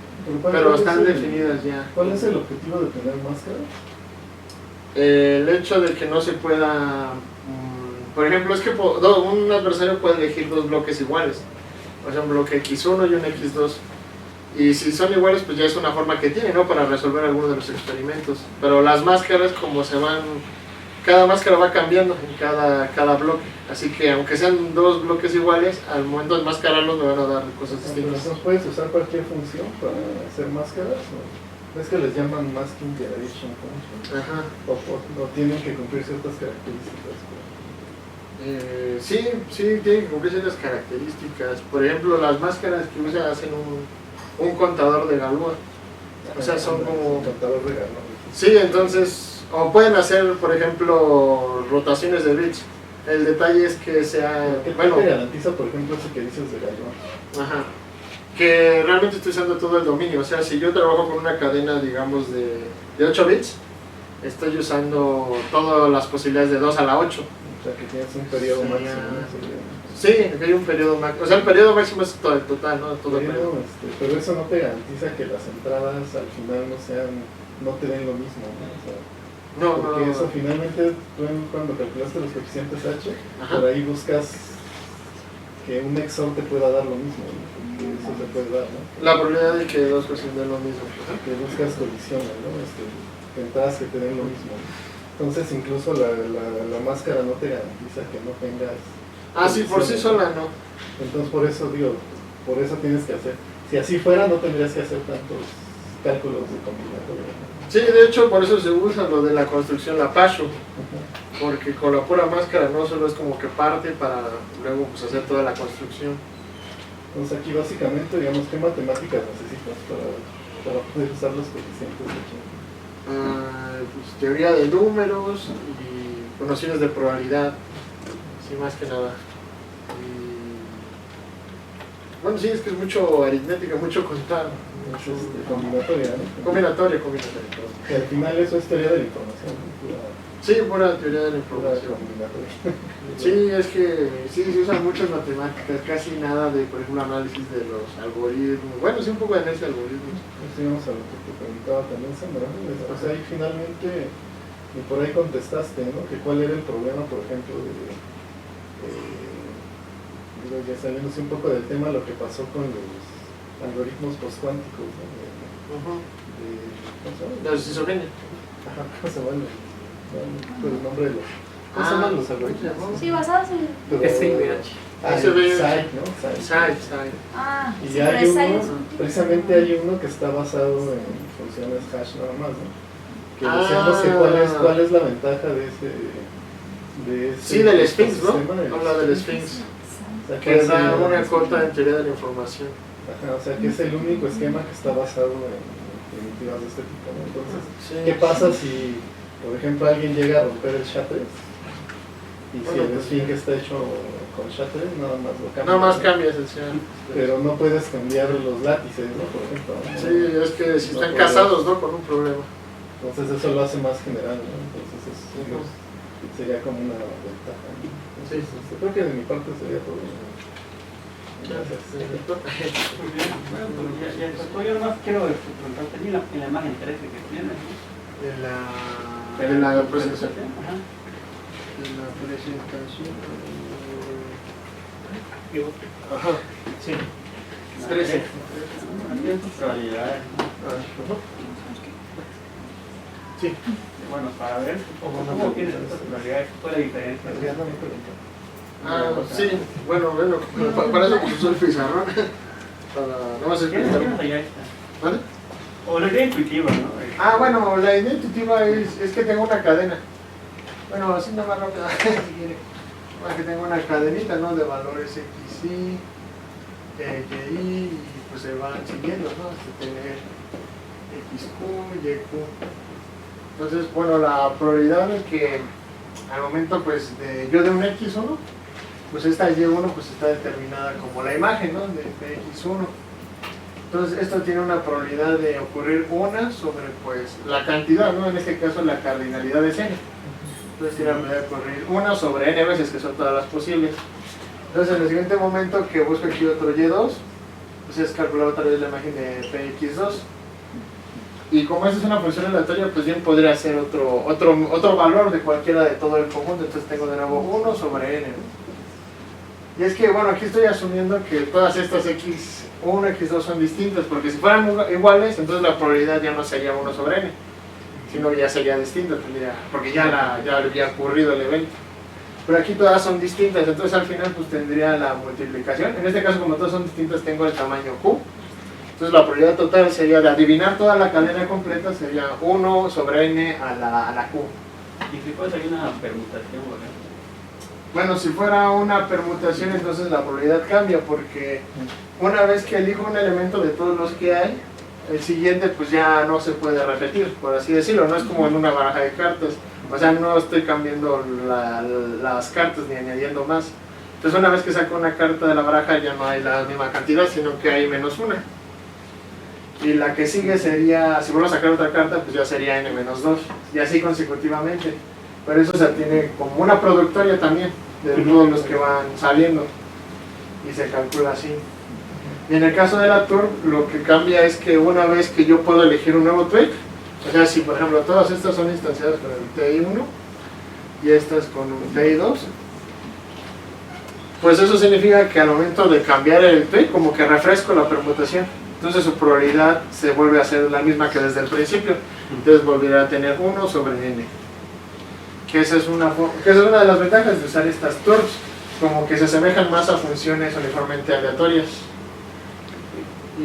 pero están definidas ya. ¿Cuál es el objetivo de tener máscaras? El hecho de que no se pueda, por ejemplo, es que un adversario puede elegir dos bloques iguales, o sea, un bloque X1 y un X2, y si son iguales, pues ya es una forma que tiene, ¿no?, para resolver alguno de los experimentos. Pero las máscaras, como cada máscara va cambiando en cada bloque, así que aunque sean dos bloques iguales, al momento de enmascararlos me van a dar cosas distintas. Entonces puedes usar cualquier función para hacer máscaras, ¿o? ¿Ves que les llaman masking generation function? Ajá. O tienen que cumplir ciertas características. Sí, tienen que cumplir ciertas características. Por ejemplo, las máscaras que usan hacen un contador de Galois. O sea, son como... Un contador de Galois. Sí, entonces, o pueden hacer, por ejemplo, rotaciones de bits. El detalle es que sea... ¿Qué bueno, te garantiza, por ejemplo, eso que dices de Galois? ajá. Que realmente estoy usando todo el dominio. O sea, si yo trabajo con una cadena, digamos, de 8 bits, estoy usando todas las posibilidades de 2 a la 8. O sea, que tienes un periodo Sí, máximo. Sí, que hay un periodo máximo. O sea, el periodo máximo es todo el total, ¿no? Todo el periodo. Pero eso no te garantiza que las entradas al final no te den lo mismo, ¿no? O sea, No, porque no. eso finalmente, tú cuando calculaste los coeficientes H, Ajá. por ahí buscas que un XOR te pueda dar lo mismo, ¿no? Porque eso se puede dar, ¿no? La probabilidad de que dos cosas den lo mismo. Que buscas colisiones, ¿no? Que entradas que te den lo mismo. Entonces incluso la máscara no te garantiza que no tengas... Ah, sí, por sí sola no. Entonces por eso tienes que hacer. Si así fuera no tendrías que hacer tantos cálculos de combinatoria, ¿no? Sí, de hecho por eso se usa lo de la construcción, la PASHO, porque con la pura máscara no solo es como que parte para luego pues hacer toda la construcción. Entonces aquí básicamente, digamos, ¿qué matemáticas necesitas para poder usar los coeficientes de Pues, teoría de números y nociones de probabilidad, sí, más que nada. Bueno, sí, es que es mucho aritmética, mucho contar. combinatoria, ¿no? Combinatoria. Que al final eso es teoría de la información, ¿no? Sí, pura teoría de la Pura información. combinatoria. Sí, es que sí, se usan muchas matemáticas, casi nada de, por ejemplo, análisis de los algoritmos. Bueno, sí, un poco de análisis de algoritmos. Sigamos a lo que te preguntaba también, Sandra, ¿no? O sea, y finalmente, y por ahí contestaste, ¿no? Que cuál era el problema, por ejemplo, digo, ya saliéndose un poco del tema, lo que pasó con los algoritmos postcuánticos, ¿no? ¿Cómo se llama? La esquizofrenia. Ajá, ¿cómo se llama? Por el nombre de los... ¿Cómo se llaman los algoritmos? Sí, basados en... SVH. SVH, ¿no? Side. Ah, Y sí, hay pero esa uno, es un tipo precisamente de- hay uno que está basado en funciones hash nada más, ¿no? Que decíamos que cuál es la ventaja de ese Sí, del Sphinx, ¿no? sistema, Habla del Sphinx. o sea, Que es da el- una cota en teoría de la información. Ajá, o sea, que es el único esquema que está basado en primitivas de este tipo, ¿no? Entonces, Sí. ¿qué pasa si, por ejemplo, alguien llega a romper el SHA-3? Y si Bueno, el pues, Sphinx está hecho con SHA-3, nada más lo cambia. Nada más ¿no? cambias el señor. Pero no puedes cambiar los látices, ¿no? Por ejemplo. ¿no? Sí, es que si No están puedes. casados, ¿no? Con un problema. Entonces eso lo hace más general, ¿no? Entonces sería como una ventaja, ¿no? Sí. Entonces, creo que de mi parte sería todo. Gracias. Muy bien. Bueno, pues ya tocó. Yo nomás quiero preguntarte en la imagen 13 que tienes, ¿no? De la presentación. Ajá. De la presentación. Ajá. Sí. 13. Tienen sus probabilidades, ¿no? Sí. Bueno, para ver cómo tienes estas probabilidades, cuál es la diferencia. Adriana me preguntó. Ah, sí, bueno, para eso pues uso el pizarrón. No vas a explicar. Allá está. ¿Vale? O la idea intuitiva, ¿no? Ah, bueno, la idea intuitiva es que tengo una cadena. Bueno, así nada más rápido, si quiere. Bueno, que tengo una cadenita, ¿no? De valores X, Y, y pues se van siguiendo, ¿no? Hasta tener XQ, YQ. Entonces, bueno, la probabilidad es que al momento, pues, yo de un X1, pues esta Y1 pues está determinada como la imagen, ¿no? De X1. Entonces, esto tiene una probabilidad de ocurrir una sobre, pues, la cantidad, ¿no? En este caso, la cardinalidad de n. Entonces, tiene la probabilidad de ocurrir una sobre n veces, que son todas las posibles. Entonces, en el siguiente momento que busco aquí otro Y2, pues es calcular otra vez la imagen de PX2. Y como esta es una función aleatoria, pues bien podría ser otro valor de cualquiera de todo el conjunto. Entonces, tengo de nuevo 1 sobre n, ¿no? Y es que, bueno, aquí estoy asumiendo que todas estas X1, X2 son distintas, porque si fueran iguales, entonces la probabilidad ya no sería 1 sobre n, sino que ya sería distinta, porque ya había ocurrido el evento. Pero aquí todas son distintas, entonces al final pues tendría la multiplicación. En este caso, como todas son distintas, tengo el tamaño Q. Entonces la probabilidad total sería de adivinar toda la cadena completa, sería 1 sobre n a la Q. Y si fuese una permutación, ¿verdad? Bueno, si fuera una permutación, entonces la probabilidad cambia, porque una vez que elijo un elemento de todos los que hay, el siguiente pues ya no se puede repetir, por así decirlo, no es como en una baraja de cartas, o sea, no estoy cambiando las cartas ni añadiendo más. Entonces una vez que saco una carta de la baraja ya no hay la misma cantidad, sino que hay menos una. Y la que sigue sería, si vuelvo a sacar otra carta, pues ya sería n-2, y así consecutivamente. Pero eso se tiene como una productoria también, de todos los que van saliendo, y se calcula así. Y en el caso de la turb, lo que cambia es que una vez que yo puedo elegir un nuevo tweak, o sea, si por ejemplo todas estas son instanciadas con el TI1 y estas con un TI2, pues eso significa que al momento de cambiar el tweak, como que refresco la permutación. Entonces su probabilidad se vuelve a ser la misma que desde el principio. Entonces volverá a tener 1 sobre n. Que esa es una de las ventajas de usar estas turbs, como que se asemejan más a funciones uniformemente aleatorias. Y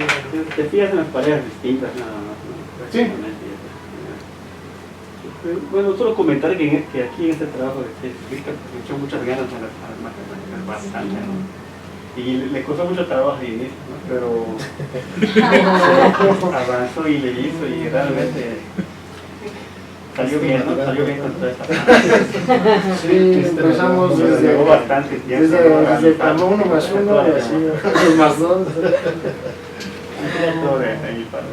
te fijas en las parejas distintas nada más, ¿no? Sí. Bueno, solo comentar que aquí en este trabajo Víctor le echó muchas ganas a las matemáticas, bastante, ¿no? Y le costó mucho trabajo al inicio, ¿no? Pero avanzó y le hizo y realmente salió bien, ¿no? Salió bien con toda esta parte. Sí, empezamos desde bastante tiempo. Desde 1 más 1 y así, más 2. Todo de ahí para